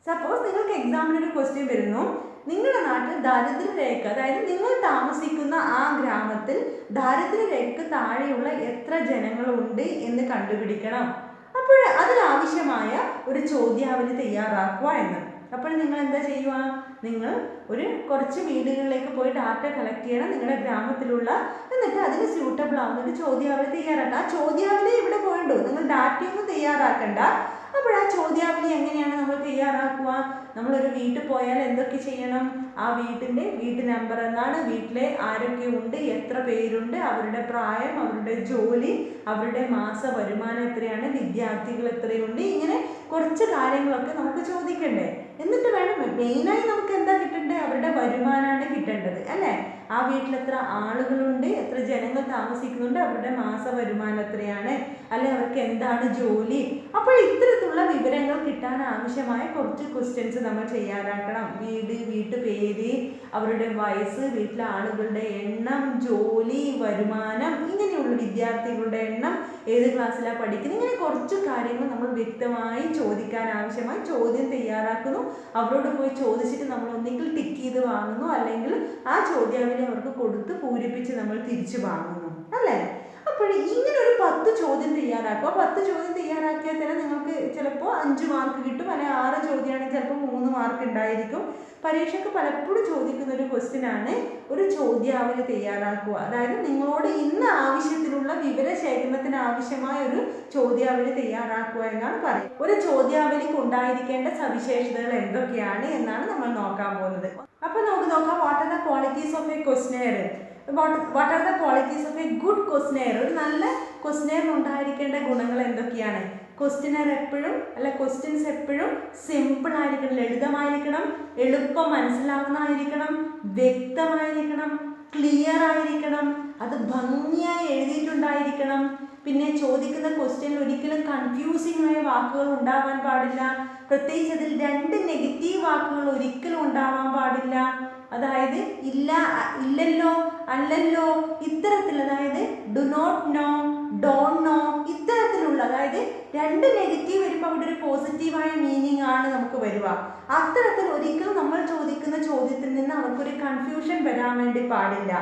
സപ്പോസ് നിങ്ങൾക്ക് എക്സാമിനൊരു ക്വസ്റ്റ്യൻ വരുന്നു, നിങ്ങളുടെ നാട്ടിൽ ദാരിദ്ര്യരേഖ, അതായത് നിങ്ങൾ താമസിക്കുന്ന ആ ഗ്രാമത്തിൽ ദാരിദ്ര്യരേഖയ്ക്ക് താഴെയുള്ള എത്ര ജനങ്ങളുണ്ട് എന്ന് കണ്ടുപിടിക്കണം. അപ്പോൾ അതിനാവശ്യമായ ഒരു ചോദ്യാവലി തയ്യാറാക്കുക എന്ന്. അപ്പോൾ നിങ്ങൾ എന്താ ചെയ്യുക, നിങ്ങൾ കുറച്ച് വീടുകളിലേക്ക് പോയി ഡാറ്റ കളക്ട് ചെയ്യണം നിങ്ങളുടെ ഗ്രാമത്തിലുള്ള, എന്നിട്ട് അതിന് സ്യൂട്ടബിൾ ആവുന്ന ഒരു ചോദ്യാവലി തയ്യാറാക്കുക. ആ ചോദ്യാവലി ഇവിടെ പോകണ്ടോ, നിങ്ങൾ ഡാറ്റയൊന്നും തയ്യാറാക്കണ്ട. അപ്പോൾ ആ ചോദ്യാവലി എങ്ങനെയാണ് നമ്മൾ തയ്യാറാക്കുക, നമ്മളൊരു വീട്ടിൽ പോയാൽ എന്തൊക്കെ ചെയ്യണം, ആ വീട്ട് നമ്പർ എന്നാണ്, വീട്ടിലെ ആരൊക്കെ ഉണ്ട്, എത്ര പേരുണ്ട്, അവരുടെ പ്രായം, അവരുടെ ജോലി, അവരുടെ മാസ വരുമാനം എത്രയാണ്, വിദ്യാർത്ഥികൾ എത്രയുണ്ട്, ഇങ്ങനെ കുറച്ച് കാര്യങ്ങളൊക്കെ നമുക്ക് ചോദിക്കണ്ടേ? എന്നിട്ട് വേണം മെയിനായി നമുക്ക് എന്താ കിട്ടേണ്ടത്? അവരുടെ വരുമാനമാണ് കിട്ടേണ്ടത് അല്ലേ? ആ വീട്ടിൽ എത്ര ആളുകളുണ്ട്, എത്ര ജനങ്ങൾ താമസിക്കുന്നുണ്ട്, അവരുടെ മാസ വരുമാനം എത്രയാണ്, അല്ലെ അവർക്ക് എന്താണ് ജോലി. അപ്പോൾ ഇത്തരത്തിലുള്ള വിവരങ്ങൾ കിട്ടാൻ ആവശ്യമായ കുറച്ച് ക്വസ്റ്റ്യൻസ് നമ്മൾ തയ്യാറാക്കണം. വീട്, വീട്ടുപേര്, അവരുടെ വയസ്സ്, വീട്ടിലെ ആളുകളുടെ എണ്ണം, ജോലി, വരുമാനം, ഇങ്ങനെയുള്ള വിദ്യാർത്ഥികളുടെ എണ്ണം, ഏത് ക്ലാസ്സിലാണ് പഠിക്കുന്നത്, ഇങ്ങനെ കുറച്ച് കാര്യങ്ങൾ നമ്മൾ വ്യക്തമായി ചോദിക്കാൻ ആവശ്യമായി ചോദ്യം തയ്യാറാക്കുന്നു. അവരോട് പോയി ചോദിച്ചിട്ട് നമ്മൾ ഒന്നെങ്കിൽ ടിക്ക് ചെയ്ത് വാങ്ങുന്നു, അല്ലെങ്കിൽ ആ ചോദ്യാവലി അവർക്ക് കൊടുത്ത് പൂരിപ്പിച്ച് നമ്മൾ തിരിച്ചു വാങ്ങുന്നു അല്ലേ? അപ്പോൾ ഇങ്ങനെ ഒരു 10 ചോദ്യം തയ്യാറാക്കുക. 10 ചോദ്യം തയ്യാറാക്കിയാൽ തന്നെ നിങ്ങൾക്ക് ചിലപ്പോൾ 5 മാർക്ക് കിട്ടും, അല്ലെങ്കിൽ 6 ചോദ്യമാണെങ്കിൽ ചിലപ്പോൾ 3 മാർക്ക് ഉണ്ടായിരിക്കും. പരീക്ഷയ്ക്ക് പലപ്പോഴും ചോദിക്കുന്ന ഒരു ക്വസ്റ്റ്യൻ ആണ് ഒരു ചോദ്യാവലി തയ്യാറാക്കുക. അതായത് നിങ്ങളോട് ഇന്ന് ആവശ്യത്തിനുള്ള വിവരശേഖരണത്തിന് ആവശ്യമായ ഒരു ചോദ്യാവലി തയ്യാറാക്കുക എന്നാണ് പറയുന്നത്. ഒരു ചോദ്യാവലിക്ക് ഉണ്ടായിരിക്കേണ്ട സവിശേഷതകൾ എന്തൊക്കെയാണ് എന്നാണ് നമ്മൾ നോക്കാൻ പോകുന്നത്. അപ്പോൾ നമുക്ക് നോക്കാം, what are the qualities of A questionnaire. What are the qualities of A good questionnaire. ഒരു നല്ല ക്വസ്റ്റ്യനെയറിന് ഉണ്ടായിരിക്കേണ്ട ഗുണങ്ങൾ എന്തൊക്കെയാണ്? ക്വസ്റ്റ്യനെയർ എപ്പോഴും ക്വസ്റ്റ്യൻസ് എപ്പോഴും സിമ്പിൾ ആയിരിക്കണം, ലളിതമായിരിക്കണം, എളുപ്പം മനസ്സിലാവുന്നതായിരിക്കണം, വ്യക്തമായിരിക്കണം, ക്ലിയർ ആയിരിക്കണം, അത് ഭംഗിയായി എഴുതിയിട്ടുണ്ടായിരിക്കണം. പിന്നെ ചോദിക്കുന്ന ക്വസ്റ്റ്യനിൽ ഒരിക്കലും കൺഫ്യൂസിംഗ് ആയ വാക്കുകൾ ഉണ്ടാവാൻ പാടില്ല. പ്രത്യേകിച്ച് അതിൽ 2 നെഗറ്റീവ് വാക്കുകൾ ഒരിക്കലും ഉണ്ടാവാൻ പാടില്ല. അതായത് ഇല്ല, ഇല്ലല്ലോ, അല്ലല്ലോ, ഇത്തരത്തിൽ, അതായത് do not know, don't know, ഇത്തരത്തിലുള്ള, അതായത് 2 നെഗറ്റീവ് വരുമ്പോൾ അവിടെ ഒരു പോസിറ്റീവായ മീനിങ് ആണ് നമുക്ക് വരിക. അത്തരത്തിൽ ഒരിക്കലും നമ്മൾ ചോദിക്കുന്ന ചോദ്യത്തിൽ നിന്ന് അവർക്കൊരു കൺഫ്യൂഷൻ വരാൻ വേണ്ടി പാടില്ല.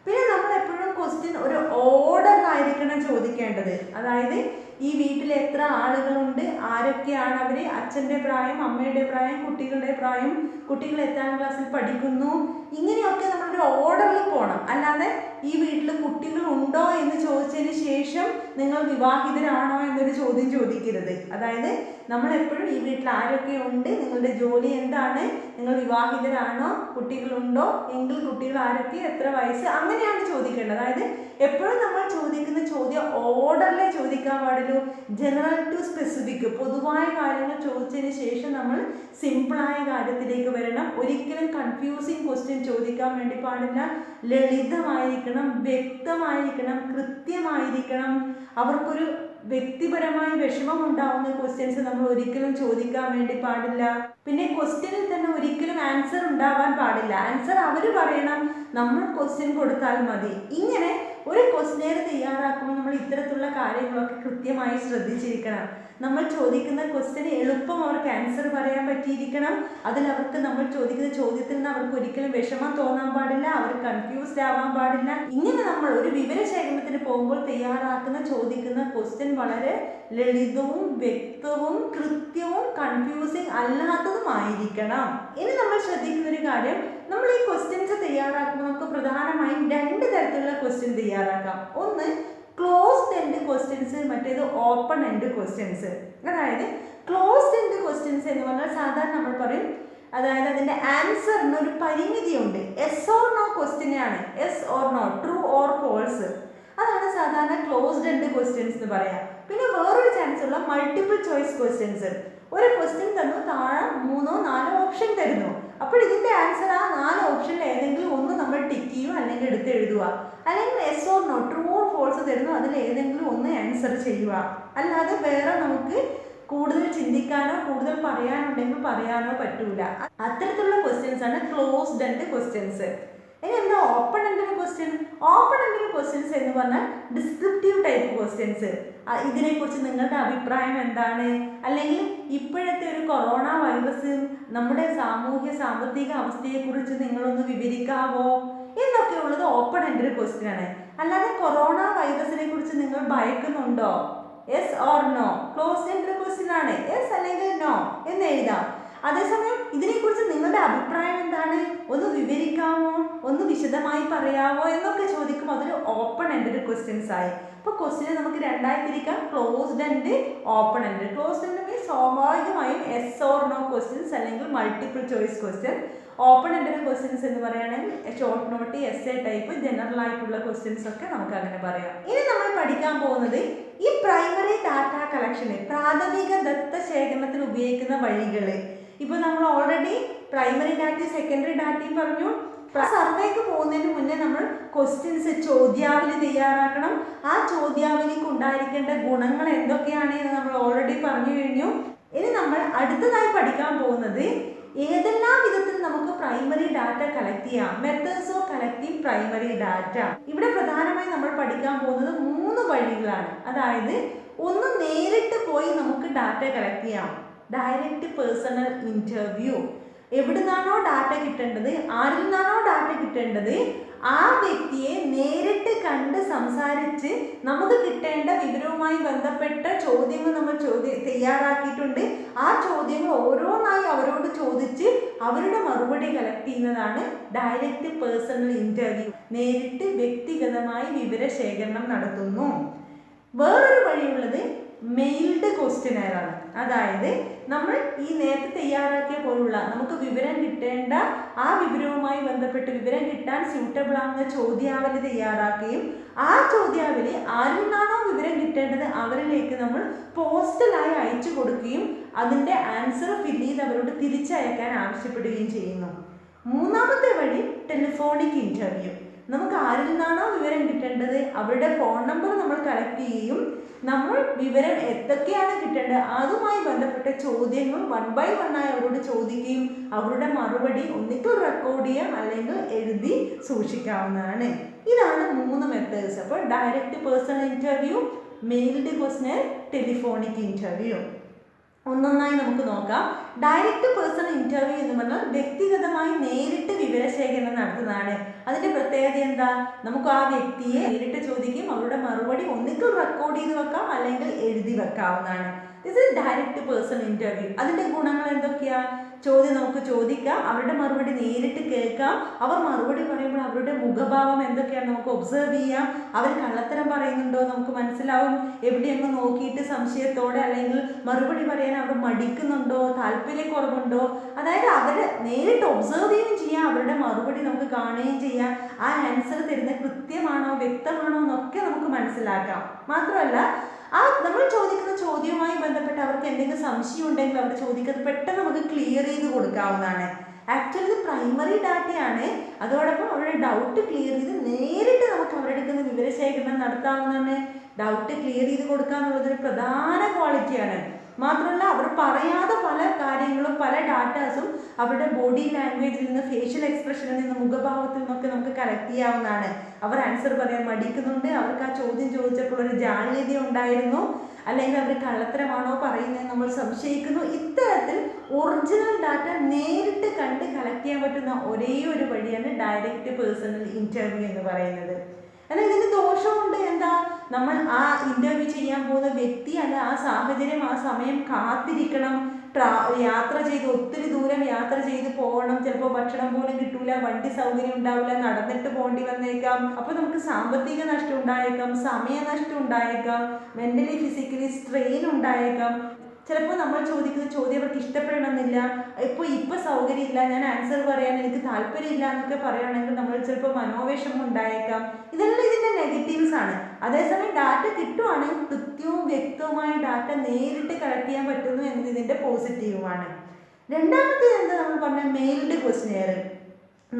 പിന്നെ നമ്മൾ എപ്പോഴും ക്വസ്റ്റ്യൻ ഒരു ഓർഡറിലായിരിക്കണം ചോദിക്കേണ്ടത്. അതായത് ഈ വീട്ടിൽ എത്ര ആളുകളുണ്ട്, ആരൊക്കെയാണ് അവർ, അച്ഛൻ്റെ പ്രായം, അമ്മയുടെ പ്രായം, കുട്ടികളുടെ പ്രായം, കുട്ടികൾ എത്രാം ക്ലാസ്സിൽ പഠിക്കുന്നു, ഇങ്ങനെയൊക്കെ നമ്മളൊരു ഓർഡറിൽ പോകണം. അല്ലാതെ ഈ വീട്ടിൽ കുട്ടികളുണ്ടോ എന്ന് ചോദിച്ചതിന് ശേഷം നിങ്ങൾ വിവാഹിതരാണോ എന്നൊരു ചോദ്യം ചോദിക്കരുത്. അതായത് നമ്മൾ എപ്പോഴും ഈ വീട്ടിൽ ആരൊക്കെ ഉണ്ട്, നിങ്ങളുടെ ജോലി എന്താണ്, നിങ്ങൾ വിവാഹിതരാണോ, കുട്ടികളുണ്ടോ, എങ്കിൽ കുട്ടികൾ ആരൊക്കെ, എത്ര വയസ്സ്, അങ്ങനെയാണ് ചോദിക്കേണ്ടത്. അതായത് എപ്പോഴും നമ്മൾ ചോദിക്കുന്ന ചോദ്യം ഓർഡറിലെ ചോദിക്കാൻ പാടുള്ളൂ. ജനറൽ ടു സ്പെസിഫിക്, പൊതുവായ കാര്യങ്ങൾ ചോദിച്ചതിന് ശേഷം നമ്മൾ സിമ്പിളായ കാര്യത്തിലേക്ക് വരണം. ഒരിക്കലും കൺഫ്യൂസിങ് ക്വസ്റ്റ്യൻ ചോദിക്കാൻ വേണ്ടി പാടില്ല. ലളിതമായിരിക്കണം, വ്യക്തമായിരിക്കണം, കൃത്യമായിരിക്കണം. അവർക്കൊരു വ്യക്തിപരമായ വിഷമം ഉണ്ടാവുന്ന ക്വസ്റ്റ്യൻസ് നമ്മൾ ഒരിക്കലും ചോദിക്കാൻ വേണ്ടി പാടില്ല. പിന്നെ ക്വസ്റ്റ്യനിൽ തന്നെ ഒരിക്കലും ആൻസർ ഉണ്ടാവാൻ പാടില്ല. ആൻസർ അവർ പറയണം, നമ്മൾ ക്വസ്റ്റ്യൻ കൊടുത്താൽ മതി. ഇങ്ങനെ ഒരു ക്വസ്റ്റ്യൻ തയ്യാറാക്കുമ്പോൾ നമ്മൾ ഇത്തരത്തിലുള്ള കാര്യങ്ങളൊക്കെ കൃത്യമായി ശ്രദ്ധിച്ചിരിക്കണം. നമ്മൾ ചോദിക്കുന്ന ക്വസ്റ്റ്യന് എളുപ്പം അവർക്ക് ആൻസർ പറയാൻ പറ്റിയിരിക്കണം. അതിൽ അവർക്ക് നമ്മൾ ചോദിക്കുന്ന ചോദ്യത്തിൽ നിന്ന് അവർക്ക് ഒരിക്കലും വിഷമം തോന്നാൻ പാടില്ല, അവർ കൺഫ്യൂസ്ഡ് ആവാൻ പാടില്ല. ഇങ്ങനെ നമ്മൾ ഒരു വിവരശേഖരണത്തിന് പോകുമ്പോൾ തയ്യാറാക്കുന്ന ചോദിക്കുന്ന ക്വസ്റ്റ്യൻ വളരെ ലളിതവും വ്യക്തവും കൃത്യവും കൺഫ്യൂസിങ് അല്ലാത്തതുമായിരിക്കണം. ഇനി നമ്മൾ ശ്രദ്ധിക്കുന്ന ഒരു കാര്യം, നമ്മൾ ഈ ക്വസ്റ്റ്യൻസ് തയ്യാറാക്കുമ്പോൾ നമുക്ക് പ്രധാനമായും 2 തരത്തിലുള്ള ക്വസ്റ്റ്യൻ തയ്യാറാക്കാം. ഒന്ന് ക്ലോസ്ഡ് എൻഡ് ക്വസ്റ്റ്യൻസ്, മറ്റേത് ഓപ്പൺ എൻഡ് ക്വസ്റ്റ്യൻസ്. അതായത് ക്ലോസ്ഡ് എൻഡ് ക്വസ്റ്റ്യൻസ് എന്ന് പറഞ്ഞാൽ സാധാരണ നമ്മൾ പറയും, അതായത് അതിൻ്റെ ആൻസറിന് ഒരു പരിമിതിയുണ്ട്. എസ് ഓർ നോ ക്വസ്റ്റ്യനാണ്, yes or no, true or false. അതാണ് സാധാരണ ക്ലോസ്ഡ് എൻഡ് ക്വസ്റ്റ്യൻസ് എന്ന് പറയാം. പിന്നെ വേറൊരു ചാൻസ് ഉള്ള മൾട്ടിപ്പിൾ ചോയ്സ് ക്വസ്റ്റ്യൻസ്. ഒരു ക്വസ്റ്റ്യൻ തന്നു, താഴെ 3-4 ഓപ്ഷൻ തരുന്നു. അപ്പോൾ ഇതിൻ്റെ ആൻസർ ആ 4 ഓപ്ഷനിൽ ഏതെങ്കിലും ഒന്ന് നമ്മൾ ടിക്ക് ചെയ്യും, അല്ലെങ്കിൽ എടുത്ത് എഴുതുക. അല്ലെങ്കിൽ yes or no, true or false തരുന്നു, അതിൽ ഏതെങ്കിലും ഒന്ന് ആൻസർ ചെയ്യുക. അല്ലാതെ വേറെ നമുക്ക് കൂടുതൽ ചിന്തിക്കാനോ കൂടുതൽ പറയാനുണ്ടെങ്കിൽ പറയാനോ പറ്റൂല. അത്തരത്തിലുള്ള ക്വസ്റ്റ്യൻസ് ആണ് ക്ലോസ്ഡ് എൻഡ് ക്വസ്റ്റ്യൻസ്. ഇനി എന്താ open end question? Open end questions എന്ന് പറഞ്ഞാൽ ഡിസ്ക്രിപ്റ്റീവ് ടൈപ്പ് ക്വസ്റ്റ്യൻസ്. ഇതിനെക്കുറിച്ച് നിങ്ങളുടെ അഭിപ്രായം എന്താണ്, അല്ലെങ്കിൽ ഇപ്പോഴത്തെ ഒരു കൊറോണ വൈറസ് നമ്മുടെ സാമൂഹ്യ സാമ്പത്തിക അവസ്ഥയെക്കുറിച്ച് നിങ്ങളൊന്ന് വിവരിക്കാവോ എന്നൊക്കെ ഉള്ളത് ഓപ്പൺ എൻഡ് ക്വസ്റ്റ്യൻ ആണ്. അല്ലാതെ കൊറോണ വൈറസിനെ കുറിച്ച് നിങ്ങൾ ഭയക്കുന്നുണ്ടോ, yes or no, closed end question ആണ്. യെസ് അല്ലെങ്കിൽ നോ എന്ന് എഴുതാം. അതേസമയം ഇതിനെക്കുറിച്ച് നിങ്ങളുടെ അഭിപ്രായം എന്താണ്, ഒന്ന് വിവരിക്കാമോ, ഒന്ന് വിശദമായി പറയാമോ എന്നൊക്കെ ചോദിക്കും. അതൊരു ഓപ്പൺ എൻഡ് ക്വസ്റ്റ്യൻസ് ആയി. അപ്പോൾ ക്വസ്റ്റ്യൻ നമുക്ക് 2 ആയി തിരിക്കാം, closed end, open end. Closed end means സ്വാഭാവികമായും എസ് ഓർ നോ ക്വസ്റ്റ്യൻസ് അല്ലെങ്കിൽ multiple choice question. Open end questions എന്ന് പറയുകയാണെങ്കിൽ short note, S A type, general ആയിട്ടുള്ള ക്വസ്റ്റ്യൻസ് ഒക്കെ നമുക്ക് അങ്ങനെ പറയാം. ഇനി നമ്മൾ പഠിക്കാൻ പോകുന്നത് ഈ പ്രൈമറി ഡാറ്റ കളക്ഷന് പ്രാഥമിക ദത്ത ശേഖരണത്തിന് ഉപയോഗിക്കുന്ന വഴികൾ, ഇപ്പോൾ നമ്മൾ ഓൾറെഡി പ്രൈമറി ഡാറ്റയും സെക്കൻഡറി ഡാറ്റയും പറഞ്ഞു. സർവേക്ക് പോകുന്നതിന് മുന്നേ നമ്മൾ ക്വസ്റ്റ്യൻസ് ചോദ്യാവലി തയ്യാറാക്കണം. ആ ചോദ്യാവലിക്ക് ഉണ്ടായിരിക്കേണ്ട ഗുണങ്ങൾ എന്തൊക്കെയാണ് എന്ന് നമ്മൾ ഓൾറെഡി പറഞ്ഞു കഴിഞ്ഞു. ഇനി നമ്മൾ അടുത്തതായി പഠിക്കാൻ പോകുന്നത് ഏതെല്ലാം വിധത്തിൽ നമുക്ക് പ്രൈമറി ഡാറ്റ കളക്ട് ചെയ്യാം, methods of collecting primary data. ഇവിടെ പ്രധാനമായും നമ്മൾ പഠിക്കാൻ പോകുന്നത് 3 വഴികളാണ്. അതായത് ഒന്ന്, നേരിട്ട് പോയി നമുക്ക് ഡാറ്റ കളക്ട് ചെയ്യാം, ഡയറക്റ്റ് പേഴ്സണൽ ഇന്റർവ്യൂ. എവിടുന്നാണോ ഡാറ്റ കിട്ടേണ്ടത്, ആരിൽ നിന്നാണോ ഡാറ്റ കിട്ടേണ്ടത്, ആ വ്യക്തിയെ നേരിട്ട് കണ്ട് സംസാരിച്ച് നമുക്ക് കിട്ടേണ്ട വിവരവുമായി ബന്ധപ്പെട്ട ചോദ്യങ്ങൾ നമ്മൾ തയ്യാറാക്കിയിട്ടുണ്ട്. ആ ചോദ്യങ്ങൾ ഓരോന്നായി അവരോട് ചോദിച്ച് അവരുടെ മറുപടി കളക്ട് ചെയ്യുന്നതാണ് ഡയറക്റ്റ് പേഴ്സണൽ ഇന്റർവ്യൂ. നേരിട്ട് വ്യക്തിഗതമായി വിവരശേഖരണം നടത്തുന്നു. വേറൊരു വഴിയുള്ളത് മെയിൽഡ് ക്വസ്റ്റ്യനെയർ ആണ്. അതായത് നമ്മൾ ഈ നേരത്തെ തയ്യാറാക്കിയ പോലുള്ള നമുക്ക് വിവരം കിട്ടേണ്ട ആ വിവരവുമായി ബന്ധപ്പെട്ട് വിവരം കിട്ടാൻ സ്യൂട്ടബിൾ ആകുന്ന ചോദ്യാവലി തയ്യാറാക്കുകയും ആ ചോദ്യാവലി ആരിൽ നിന്നാണോ വിവരം കിട്ടേണ്ടത് അവരിലേക്ക് നമ്മൾ പോസ്റ്റലായി അയച്ചു കൊടുക്കുകയും അതിൻ്റെ ആൻസർ ഫില്ല് ചെയ്ത് അവരോട് തിരിച്ചയക്കാൻ ആവശ്യപ്പെടുകയും ചെയ്യുന്നു. മൂന്നാമത്തെ വഴി ടെലിഫോണിക് ഇന്റർവ്യൂ. നമുക്ക് ആരിൽ നിന്നാണോ വിവരം കിട്ടേണ്ടത് അവരുടെ ഫോൺ നമ്പർ നമ്മൾ കളക്ട് ചെയ്യുകയും നമ്മൾ വിവരം എന്തൊക്കെയാണ് കിട്ടേണ്ടത് അതുമായി ബന്ധപ്പെട്ട ചോദ്യങ്ങൾ 1 by 1 ആയി അവരോട് ചോദിക്കുകയും അവരുടെ മറുപടി ഒന്നിക്കൽ റെക്കോർഡ് ചെയ്യാം അല്ലെങ്കിൽ എഴുതി സൂക്ഷിക്കാവുന്നതാണ്. ഇതാണ് 3 മെത്തേഡ്സ്. അപ്പോൾ direct personal interview, mailed question, telephonic interview. ഒന്നൊന്നായി നമുക്ക് നോക്കാം. ഡയറക്റ്റ് പേഴ്സണൽ ഇന്റർവ്യൂ എന്ന് പറഞ്ഞാൽ വ്യക്തിഗതമായി നേരിട്ട് വിവരശേഖരണം നടത്തുന്നതാണ്. അതിന്റെ പ്രത്യേകത എന്താ? നമുക്ക് ആ വ്യക്തിയെ നേരിട്ട് ചോദിക്കും, അവരുടെ മറുപടി ഒന്നിക്കൽ റെക്കോർഡ് ചെയ്ത് വെക്കാം അല്ലെങ്കിൽ എഴുതി വെക്കാവുന്നതാണ്. This is direct personal interview. അതിന്റെ ഗുണങ്ങൾ എന്തൊക്കെയാ? ചോദ്യം നമുക്ക് ചോദിക്കാം, അവരുടെ മറുപടി നേരിട്ട് കേൾക്കാം, അവർ മറുപടി പറയുമ്പോൾ അവരുടെ മുഖഭാവം എന്തൊക്കെയാണ് നമുക്ക് ഒബ്സർവ് ചെയ്യാം, അവർ കള്ളത്തരം പറയുന്നുണ്ടോ നമുക്ക് മനസ്സിലാവും, എവിടെയെങ്കിലും നോക്കിയിട്ട് സംശയത്തോടെ അല്ലെങ്കിൽ മറുപടി പറയാൻ അവർ മടിക്കുന്നുണ്ടോ, താല്പര്യക്കുറവുണ്ടോ, അതായത് അവരെ നേരിട്ട് ഒബ്സർവ് ചെയ്യുകയും ചെയ്യാം, അവരുടെ മറുപടി നമുക്ക് കാണുകയും ചെയ്യാം, ആ ആൻസർ തരുന്നത് കൃത്യമാണോ വ്യക്തമാണോ എന്നൊക്കെ നമുക്ക് മനസ്സിലാക്കാം. മാത്രമല്ല നമ്മൾ ചോദിക്കുന്ന ചോദ്യവുമായി ബന്ധപ്പെട്ട് അവർക്ക് എന്തെങ്കിലും സംശയം ഉണ്ടെങ്കിൽ അവർ ചോദിക്കുന്നത് പെട്ടെന്ന് നമുക്ക് ക്ലിയർ ചെയ്ത് കൊടുക്കാവുന്നതാണ്. ആക്ച്വലി ഇത് പ്രൈമറി ഡാറ്റയാണ്. അതോടൊപ്പം അവരുടെ ഡൗട്ട് ക്ലിയർ ചെയ്ത് നേരിട്ട് നമുക്ക് അവരുടെ അടുക്കുന്ന വിവരശേഖരണം നടത്താവുന്നതാണ്. ഡൗട്ട് ക്ലിയർ ചെയ്ത് കൊടുക്കുക എന്നുള്ളതൊരു പ്രധാന ക്വാളിറ്റിയാണ്. മാത്രമല്ല അവർ പറയാതെ പല കാര്യങ്ങളും പല ഡാറ്റാസും അവരുടെ ബോഡി ലാംഗ്വേജിൽ നിന്ന്, ഫേഷ്യൽ എക്സ്പ്രഷനിൽ നിന്ന്, മുഖഭാവത്തിൽ നിന്നൊക്കെ നമുക്ക് കളക്ട് ചെയ്യാവുന്നതാണ്. അവർ ആൻസർ പറയാൻ മടിക്കുന്നുണ്ട്, അവർക്ക് ആ ചോദ്യം ചോദിച്ചപ്പോൾ ഒരു ജാള്യത ഉണ്ടായിരുന്നു, അല്ലെങ്കിൽ അവർ കള്ളത്തരമാണോ പറയുന്നത് നമ്മൾ സംശയിക്കുന്നു. ഇത്തരത്തിൽ ഒറിജിനൽ ഡാറ്റ നേരിട്ട് കണ്ട് കളക്ട് ചെയ്യാൻ പറ്റുന്ന ഒരേ ഒരു വഴിയാണ് ഡയറക്റ്റ് പേഴ്സണൽ ഇന്റർവ്യൂ എന്ന് പറയുന്നത്. എന്നാൽ ഇതിന് ദോഷമുണ്ട്. എന്താ? നമ്മൾ ആ ഇന്റർവ്യൂ ചെയ്യാൻ പോകുന്ന വ്യക്തി അല്ല ആ സാഹചര്യം ആ സമയം കാത്തിരിക്കണം, യാത്ര ചെയ്ത് ഒത്തിരി ദൂരം യാത്ര ചെയ്ത് പോകണം, ചിലപ്പോൾ ഭക്ഷണം പോലും കിട്ടൂല, വണ്ടി സൗകര്യം ഉണ്ടാവില്ല, നടന്നിട്ട് പോകേണ്ടി വന്നേക്കാം. അപ്പോൾ നമുക്ക് സാമ്പത്തിക നഷ്ടം ഉണ്ടായേക്കാം, സമയനഷ്ടം ഉണ്ടായേക്കാം, മെന്റലി ഫിസിക്കലി സ്ട്രെയിൻ ഉണ്ടായേക്കാം. ചിലപ്പോൾ നമ്മൾ ചോദിക്കുന്ന ചോദ്യം അവർക്ക് ഇഷ്ടപ്പെടണമെന്നില്ല, ഇപ്പോൾ സൗകര്യമില്ല, ഞാൻ ആൻസർ പറയാൻ എനിക്ക് താല്പര്യമില്ല എന്നൊക്കെ പറയുകയാണെങ്കിൽ നമ്മൾ ചിലപ്പോൾ മനോവിഷമം ഉണ്ടായേക്കാം. ഇതെല്ലാം ഇതിൻ്റെ നെഗറ്റീവ്സ് ആണ്. അതേസമയം ഡാറ്റ കിട്ടുവാണെങ്കിൽ കൃത്യവും വ്യക്തവുമായ ഡാറ്റ നേരിട്ട് കളക്ട് ചെയ്യാൻ പറ്റുന്നു എന്നത് ഇതിൻ്റെ പോസിറ്റീവുമാണ്. രണ്ടാമത്തെ എന്താ നമ്മൾ പറഞ്ഞ മെയിൽഡ് ക്വസ്റ്റ്യനെയർ.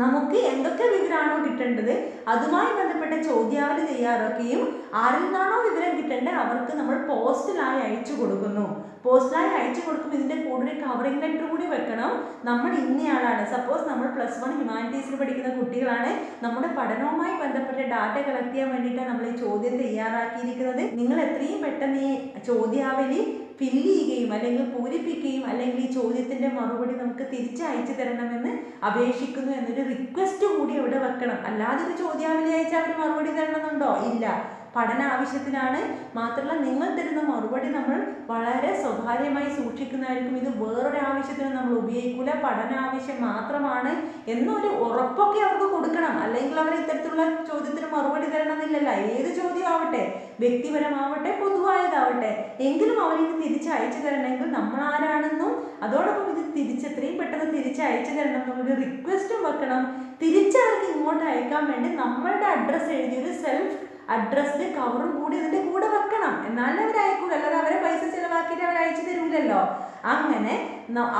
നമുക്ക് എന്തൊക്കെ വിവരമാണോ കിട്ടേണ്ടത് അതുമായി ബന്ധപ്പെട്ട ചോദ്യാവലി തയ്യാറാക്കുകയും ആരിൽ നിന്നാണോ വിവരം കിട്ടേണ്ടത് അവർക്ക് നമ്മൾ പോസ്റ്റലായി അയച്ചു കൊടുക്കുന്നു. പോസ്റ്റലായി അയച്ചു കൊടുക്കുമ്പോൾ ഇതിൻ്റെ കൂടെ കവറിംഗ് ലെറ്റർ കൂടി വെക്കണം. നമ്മൾ ഇന്നയാളാണ്, സപ്പോസ് നമ്മൾ +1 ഹ്യൂമാനിറ്റീസിൽ പഠിക്കുന്ന കുട്ടികളാണ്, നമ്മുടെ പഠനവുമായി ബന്ധപ്പെട്ട ഡാറ്റ കളക്ട് ചെയ്യാൻ വേണ്ടിയിട്ടാണ് നമ്മൾ ഈ ചോദ്യം തയ്യാറാക്കിയിരിക്കുന്നത്. നിങ്ങൾ എത്രയും പെട്ടെന്ന് ഈ ചോദ്യാവലി ഫില്ല് ചെയ്യുകയും അല്ലെങ്കിൽ പൂരിപ്പിക്കുകയും അല്ലെങ്കിൽ ഈ ചോദ്യത്തിൻ്റെ മറുപടി നമുക്ക് തിരിച്ചയച്ചു തരണമെന്ന് അപേക്ഷിക്കുന്നു എന്നൊരു റിക്വസ്റ്റ് കൂടി ഇവിടെ വെക്കണം. അല്ലാതെ ഒരു ചോദ്യാവലി അയച്ചാൽ അവർ മറുപടി തരണമെന്നുണ്ടോ? ഇല്ല. പഠന ആവശ്യത്തിനാണ്. മാത്രമല്ല നിങ്ങൾ തരുന്ന മറുപടി നമ്മൾ വളരെ സ്വകാര്യമായി സൂക്ഷിക്കുന്നതായിരിക്കും. ഇത് വേറൊരു ആവശ്യത്തിന് നമ്മൾ ഉപയോഗിക്കില്ല, പഠന ആവശ്യം മാത്രമാണ് എന്നൊരു ഉറപ്പൊക്കെ അവർക്ക് കൊടുക്കണം. അല്ലെങ്കിൽ അവർ ഇത്തരത്തിലുള്ള ചോദ്യത്തിന് മറുപടി തരണമെന്നില്ലല്ലോ. ഏത് ചോദ്യം ആവട്ടെ, വ്യക്തിപരമാവട്ടെ പൊതുവായതാവട്ടെ, എങ്കിലും അവർക്ക് തിരിച്ചയച്ചു തരണമെങ്കിൽ നമ്മൾ ആരാണെന്നും അതോടൊപ്പം ഇത് എത്രയും പെട്ടെന്ന് തിരിച്ചയച്ചു തരണം എന്നൊരു റിക്വസ്റ്റും വെക്കണം. തിരിച്ചവർക്ക് ഇങ്ങോട്ട് അയക്കാൻ വേണ്ടി നമ്മളുടെ അഡ്രസ്സ് എഴുതിയൊരു സെൽഫ് അഡ്രസ്ഡ് കവറും കൂടി ഇതിൻ്റെ കൂടെ വെക്കണം, എന്നാലും അവർ അയക്കൂല, അല്ലാതെ അവരെ പൈസ ചിലവാക്കിയിട്ട് അവർ അയച്ചു തരൂലല്ലോ. അങ്ങനെ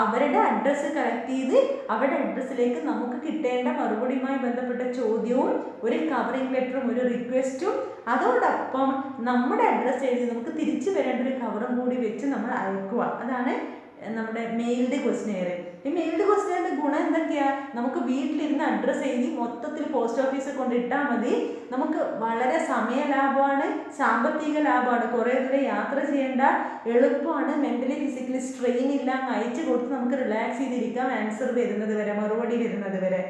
അവരുടെ അഡ്രസ്സ് കളക്ട് ചെയ്ത് അവരുടെ അഡ്രസ്സിലേക്ക് നമുക്ക് കിട്ടേണ്ട മറുപടിയുമായി ബന്ധപ്പെട്ട ചോദ്യവും ഒരു കവറിംഗ് ലെറ്ററും ഒരു റിക്വസ്റ്റും അതോടൊപ്പം നമ്മുടെ അഡ്രസ്സ് എഴുതി നമുക്ക് തിരിച്ചു വരേണ്ട ഒരു കവറും കൂടി വെച്ച് നമ്മൾ അയക്കുക. അതാണ് നമ്മുടെ മെയിൽഡ് ക്വസ്റ്റ്യനെയർ. ഈ മെയിൽഡ് ക്വസ്റ്റ്യനെയറിന്റെ ഗുണം എന്തൊക്കെയാ? നമുക്ക് വീട്ടിലിരുന്ന് അഡ്രസ്സ് എഴുതി മൊത്തത്തിൽ പോസ്റ്റ് ഓഫീസിൽ കൊണ്ടിട്ടാൽ മതി. നമുക്ക് വളരെ സമയ ലാഭമാണ്, സാമ്പത്തിക ലാഭമാണ്, കുറേ ദൂരം യാത്ര ചെയ്യേണ്ട, എളുപ്പമാണ്, മെന്റലി ഫിസിക്കലി സ്ട്രെയിൻ ഇല്ല, അയച്ചു കൊടുത്ത് നമുക്ക് റിലാക്സ് ചെയ്തിരിക്കാം ആൻസർ വരുന്നത് വരെ, മറുപടി വരുന്നത് വരെ.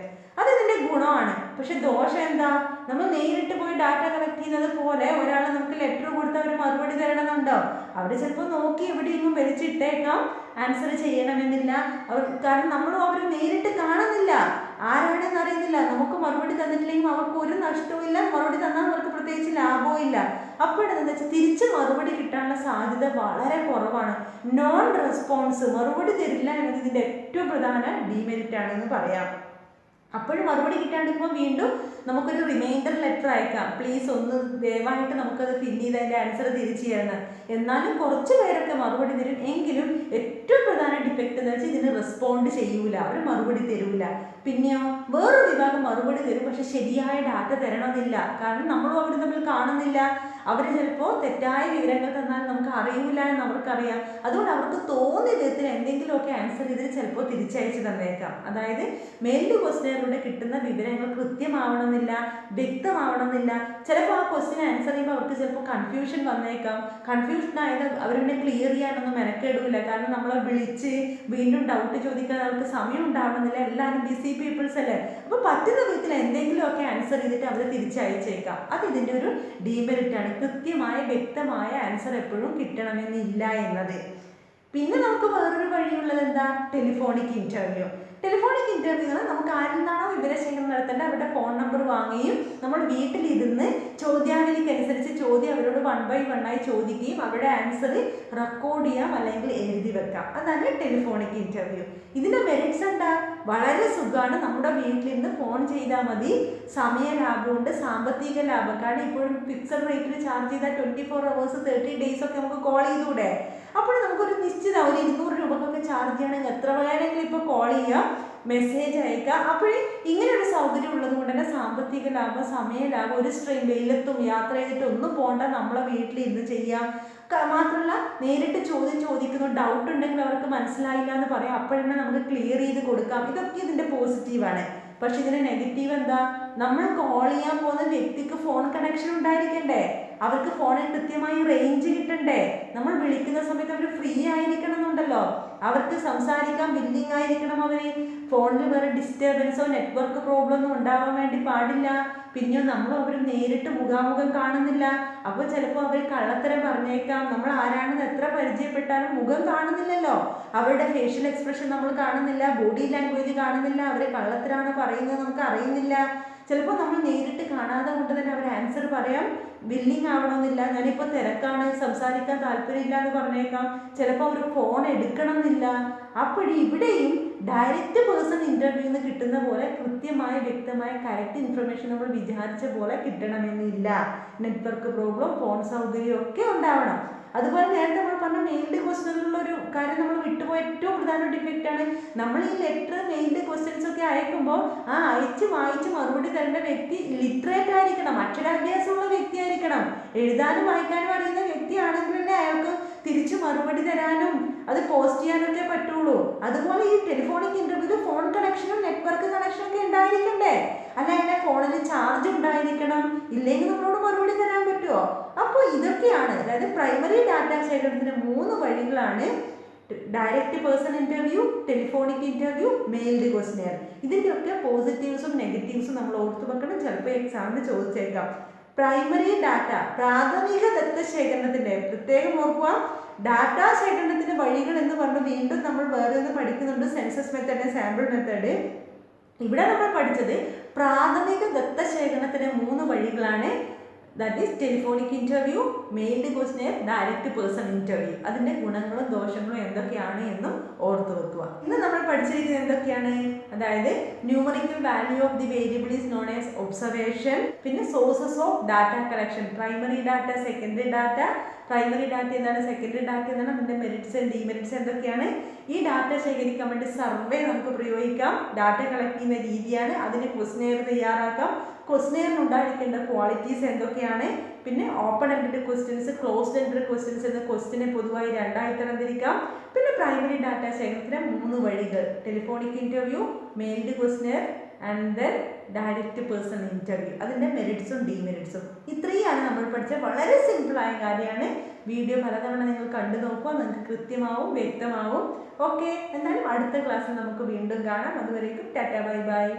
അതിതിൻ്റെ ഗുണമാണ്. പക്ഷെ ദോഷം എന്താ? നമ്മൾ നേരിട്ട് പോയി ഡാറ്റ കളക്ട് ചെയ്യുന്നത് പോലെ ഒരാൾ നമുക്ക് ലെറ്റർ കൊടുത്ത് അവർ മറുപടി തരണമെന്നുണ്ടോ? അവർ ചിലപ്പോൾ നോക്കി എവിടെയെങ്കിലും വലിച്ചിട്ടേക്കാം, ആൻസർ ചെയ്യണമെന്നില്ല. കാരണം നമ്മളും അവർ നേരിട്ട് കാണുന്നില്ല, ആരാണെന്ന് അറിയുന്നില്ല. നമുക്ക് മറുപടി തന്നിട്ടില്ലെങ്കിൽ അവർക്ക് ഒരു നഷ്ടവും ഇല്ല, മറുപടി തന്നാൽ അവർക്ക് പ്രത്യേകിച്ച് ലാഭവും ഇല്ല. അപ്പോഴെന്താ വെച്ചാൽ തിരിച്ച് മറുപടി കിട്ടാനുള്ള സാധ്യത വളരെ കുറവാണ്. നോൺ റെസ്പോൺസ്, മറുപടി തരില്ല എന്നത് ഇതിൻ്റെ ഏറ്റവും പ്രധാന ഡീമെറിറ്റ് ആണെന്ന് പറയാം. അപ്പോഴും മറുപടി കിട്ടാണ്ടിരിക്കുമ്പോൾ വീണ്ടും നമുക്കൊരു റിമൈൻഡർ ലെറ്റർ അയക്കാം, പ്ലീസ് ഒന്ന് ദയവായിട്ട് നമുക്കത് ഫില്ല് ചെയ്ത് അതിൻ്റെ ആൻസർ തിരിച്ചു തരണം. എന്നാലും കുറച്ച് പേരൊക്കെ മറുപടി തരും. എങ്കിലും ഏറ്റവും പ്രധാന ഡിഫക്റ്റ് എന്ന് വെച്ചാൽ ഇതിന് റെസ്പോണ്ട് ചെയ്യൂല, അവർ മറുപടി തരൂല. പിന്നെയോ വേറൊരു വിഭാഗം മറുപടി തരും, പക്ഷെ ശരിയായ ഡാറ്റ തരണമെന്നില്ല. കാരണം നമ്മളും അവർ തമ്മിൽ കാണുന്നില്ല, അവർ ചിലപ്പോൾ തെറ്റായ വിവരങ്ങൾ തന്നാൽ നമുക്ക് അറിയില്ല എന്ന് അവർക്കറിയാം. അതുകൊണ്ട് അവർക്ക് തോന്നിയ വിധത്തിൽ എന്തെങ്കിലുമൊക്കെ ആൻസർ ഇതിൽ ചിലപ്പോൾ തിരിച്ചയച്ച് തന്നേക്കാം. അതായത് മെയിൽഡ് ക്വസ്റ്റ്യനിലൂടെ കിട്ടുന്ന വിവരങ്ങൾ കൃത്യമാവണമെന്നില്ല, വ്യക്തമാവണമെന്നില്ല. ചിലപ്പോൾ ആ ക്വസ്റ്റ്യൻ ആൻസർ ചെയ്യുമ്പോൾ അവർക്ക് ചിലപ്പോൾ കൺഫ്യൂഷൻ വന്നേക്കാം. കൺഫ്യൂഷൻ ആയത് അവരുടെ ക്ലിയർ ചെയ്യാനൊന്നും മെനക്കെടില്ല. കാരണം നമ്മളെ വിളിച്ച് വീണ്ടും ഡൗട്ട് ചോദിക്കാൻ അവർക്ക് സമയം ഉണ്ടാവണമെന്നില്ല, എല്ലാവരും ബിസി പീപ്പിൾസ് അല്ലേ. അപ്പോൾ പറ്റുന്ന വിധത്തിൽ എന്തെങ്കിലുമൊക്കെ ആൻസർ ചെയ്തിട്ട് അവർ തിരിച്ചയച്ചേക്കാം. അത് ഇതിൻ്റെ ഒരു ഡീമെറിറ്റ് ആണ്. കൃത്യമായ വ്യക്തമായ ആൻസർ എപ്പോഴും കിട്ടണമെന്നില്ല എന്നത്. പിന്നെ നമുക്ക് വേറൊരു വഴിയുള്ളത് എന്താ? Telephonic interview. ടെലിഫോണിക് ഇൻ്റർവ്യൂ നമുക്ക് ആരിൽ നിന്നാണോ വിവരശേഖരണം നടത്തേണ്ടത് അവരുടെ ഫോൺ നമ്പർ വാങ്ങുകയും നമ്മൾ വീട്ടിലിരുന്ന് ചോദ്യാവലിക്കനുസരിച്ച് ചോദ്യം അവരോട് 1 by 1 ആയി ചോദിക്കുകയും അവരുടെ ആൻസർ റെക്കോർഡ് ചെയ്യാം അല്ലെങ്കിൽ എഴുതി വെക്കാം. അതാണ് ടെലിഫോണിക് ഇൻ്റർവ്യൂ. ഇതിൻ്റെ മെറിറ്റ്സ് എന്താ? വളരെ സുഖമാണ്, നമ്മുടെ വീട്ടിലിരുന്ന് ഫോൺ ചെയ്താൽ മതി, സമയ ലാഭമുണ്ട്, സാമ്പത്തിക ലാഭം. കാരണം ഇപ്പോഴും ഫിക്സഡ് റേറ്റിൽ ചാർജ് ചെയ്താൽ 24 hours 30 days ഒക്കെ നമുക്ക് കോൾ ചെയ്തൂടെ. അപ്പോൾ നമുക്കൊരു നിശ്ചിത ഒരു 200 രൂപക്കൊക്കെ ചാർജ് ചെയ്യണമെങ്കിൽ എത്ര വേണമെങ്കിലും ഇപ്പോൾ കോൾ ചെയ്യുക, മെസ്സേജ് അയക്കുക. അപ്പോൾ ഇങ്ങനെ ഒരു സൗകര്യം ഉള്ളത് കൊണ്ട് തന്നെ സാമ്പത്തിക ലാഭം, സമയ ലാഭം, ഒരു സ്ട്രെയിൻ വെയിലത്തും യാത്ര ചെയ്തിട്ട് ഒന്നും പോകണ്ട, നമ്മളെ വീട്ടിലിരുന്ന് ചെയ്യാം. മാത്രമല്ല നേരിട്ട് ചോദ്യം ചോദിക്കുന്നു, ഡൗട്ട് ഉണ്ടെങ്കിൽ അവർക്ക് മനസ്സിലായില്ല എന്ന് പറയാം, അപ്പോഴന്നെ നമുക്ക് ക്ലിയർ ചെയ്ത് കൊടുക്കാം. ഇതൊക്കെ ഇതിൻ്റെ പോസിറ്റീവാണ്. പക്ഷെ ഇതിൻ്റെ നെഗറ്റീവ് എന്താ? നമ്മൾ കോൾ ചെയ്യാൻ പോകുന്ന വ്യക്തിക്ക് ഫോൺ കണക്ഷൻ ഉണ്ടായിരിക്കണ്ടേ, അവർക്ക് ഫോണിൽ കൃത്യമായി റേഞ്ച് കിട്ടണ്ടേ, നമ്മൾ വിളിക്കുന്ന സമയത്ത് അവർ ഫ്രീ ആയിരിക്കണം എന്നുണ്ടല്ലോ, അവർക്ക് സംസാരിക്കാൻ ബില്ലിംഗ് ആയിരിക്കണം, അവർ ഫോണിൽ വേറെ ഡിസ്റ്റർബൻസോ നെറ്റ്വർക്ക് പ്രോബ്ലം ഒന്നും ഉണ്ടാവാൻ വേണ്ടി പാടില്ല. പിന്നെയോ നമ്മൾ അവർ നേരിട്ട് മുഖാമുഖം കാണുന്നില്ല, അപ്പോൾ ചിലപ്പോൾ അവർ കള്ളത്തരം പറഞ്ഞേക്കാം. നമ്മൾ ആരാണെന്ന് എത്ര പരിചയപ്പെട്ടാലും മുഖം കാണുന്നില്ലല്ലോ, അവരുടെ ഫേഷ്യൽ എക്സ്പ്രഷൻ നമ്മൾ കാണുന്നില്ല, ബോഡി ലാംഗ്വേജ് കാണുന്നില്ല, അവർ കള്ളത്തരമാണ് പറയുന്നത് നമുക്ക് അറിയുന്നില്ല. ചിലപ്പോൾ നമ്മൾ നേരിട്ട് കാണാതെ കൊണ്ട് തന്നെ അവർ ആൻസർ പറയാം, ബില്ലിംഗ് ആവണമെന്നില്ല, ഞാനിപ്പോൾ തിരക്കാണ്, സംസാരിക്കാൻ താല്പര്യമില്ല എന്ന് പറഞ്ഞേക്കാം. ചിലപ്പോൾ അവർ ഫോൺ എടുക്കണം എന്നില്ല. അപ്പോൾ ഇവിടെയും ഡയറക്റ്റ് പേഴ്സൺ ഇൻ്റർവ്യൂന്ന് കിട്ടുന്ന പോലെ കൃത്യമായ വ്യക്തമായ കറക്റ്റ് ഇൻഫർമേഷൻ നമ്മൾ വിചാരിച്ച പോലെ കിട്ടണമെന്നില്ല. നെറ്റ്വർക്ക് പ്രോബ്ലം, ഫോൺ സൗകര്യം ഒക്കെ ഉണ്ടാവണം. അതുപോലെ നേരത്തെ നമ്മൾ പറഞ്ഞ മെയിൽഡ് ക്വസ്റ്റ്യനിലുള്ള ഒരു കാര്യം നമ്മൾ വിട്ടുപോയ ഏറ്റവും പ്രധാന ഡിഫക്റ്റാണ്, നമ്മൾ ഈ ലെറ്റർ മെയിൽഡ് ക്വസ്റ്റ്യൻസ് ഒക്കെ അയക്കുമ്പോൾ ആ അയച്ച് വായിച്ച് മറുപടി തരേണ്ട വ്യക്തി ലിറ്ററേറ്റ് ആയിരിക്കണം, അക്ഷരാഭ്യാസമുള്ള വ്യക്തി ആയിരിക്കണം. എഴുതാനും വായിക്കാനും അറിയുന്ന വ്യക്തിയാണെങ്കിലല്ലേ അയാൾക്ക് തിരിച്ച് മറുപടി തരാനും അത് പോസ്റ്റ് ചെയ്യാനൊക്കെ പറ്റുള്ളൂ. അതുപോലെ ഈ ടെലിഫോണിക് ഇൻ്റർവ്യൂവിൽ ഫോൺ കണക്ഷനും നെറ്റ്വർക്ക് കണക്ഷനും ഒക്കെ ഉണ്ടായിരിക്കണ്ടേ, അല്ലാതെ ഫോണിൽ ചാർജ് ഉണ്ടായിരിക്കണം, ഇല്ലെങ്കിൽ നമ്മളോട് മറുപടി തരാൻ പറ്റുമോ? അപ്പോൾ ഇതൊക്കെയാണ്, അതായത് പ്രൈമറി ഡാറ്റ ശേഖരണത്തിന് 3 വഴികളാണ്: direct person interview, telephonic interview, mailed questionnaire. ഇതിൻ്റെയൊക്കെ പോസിറ്റീവ്സും നെഗറ്റീവ്സും നമ്മൾ ഓർത്തു വെക്കണം, ചിലപ്പോൾ എക്സാമിന് ചോദിച്ചേക്കാം. പ്രൈമറി ഡാറ്റ, പ്രാഥമിക ദത്തശേഖരണത്തിൻ്റെ പ്രത്യേകം ഓർക്കുക. ഡാറ്റ ശേഖരണത്തിൻ്റെ വഴികൾ എന്ന് പറഞ്ഞ് വീണ്ടും നമ്മൾ വേറെ ഒന്ന് പഠിക്കുന്നുണ്ട്, സെൻസസ് മെത്തേഡ്, സാമ്പിൾ മെത്തേഡ്. ഇവിടെ നമ്മൾ പഠിച്ചത് പ്രാഥമിക ദത്തശേഖരണത്തിന് 3 വഴികളാണ്: that is telephonic interview, mailed question, direct person interview. അതിൻ്റെ ഗുണങ്ങളും ദോഷങ്ങളും എന്തൊക്കെയാണ് എന്നും ഓർത്ത് വെക്കുക. ഇന്ന് നമ്മൾ പഠിച്ചിരിക്കുന്നത് എന്തൊക്കെയാണ്? അതായത് numerical value of the variable is known as observation, പിന്നെ sources of data collection, primary data, secondary data. Primary data എന്താണ്, സെക്കൻഡറി ഡാറ്റ എന്താണ്, അതിൻ്റെ മെറിറ്റ്സ് ആൻഡ് ഡിമെറിറ്റ്സ് എന്തൊക്കെയാണ്. ഈ ഡാറ്റ ശേഖരിക്കാൻ വേണ്ടി സർവേ നമുക്ക് പ്രയോഗിക്കാം. ഡാറ്റ കളക്ട് ചെയ്യുന്ന രീതിയാണ്. അതിന് ക്വസ്റ്റ്യനെയർ തയ്യാറാക്കാം. ക്വസ്റ്റ്യനെയറിന് ഉണ്ടായിരിക്കേണ്ട ക്വാളിറ്റീസ് എന്തൊക്കെയാണ്. പിന്നെ open ended questions, closed ended questions എന്ന ക്വസ്റ്റ്യനെ പൊതുവായി രണ്ടായി തരംതിരിക്കാം. പിന്നെ പ്രൈമറി ഡാറ്റ ശേഖരത്തിന് 3 വഴികൾ: telephonic interview, mailed questionnaire and then direct person interview. അതിൻ്റെ മെറിറ്റ്സും ഡിമെറിറ്റ്സും. ഇത്രയാണ് നമ്മൾ പഠിച്ച വളരെ സിമ്പിളായ കാര്യമാണ്. വീഡിയോ പലതവണ നിങ്ങൾ കണ്ടു നോക്കുക, നിങ്ങൾക്ക് കൃത്യമാവും വ്യക്തമാവും. ഓക്കെ, എന്നാലും അടുത്ത ക്ലാസ്സിൽ നമുക്ക് വീണ്ടും കാണാം. അതുവരേക്കും ടാറ്റ ബൈ ബൈ.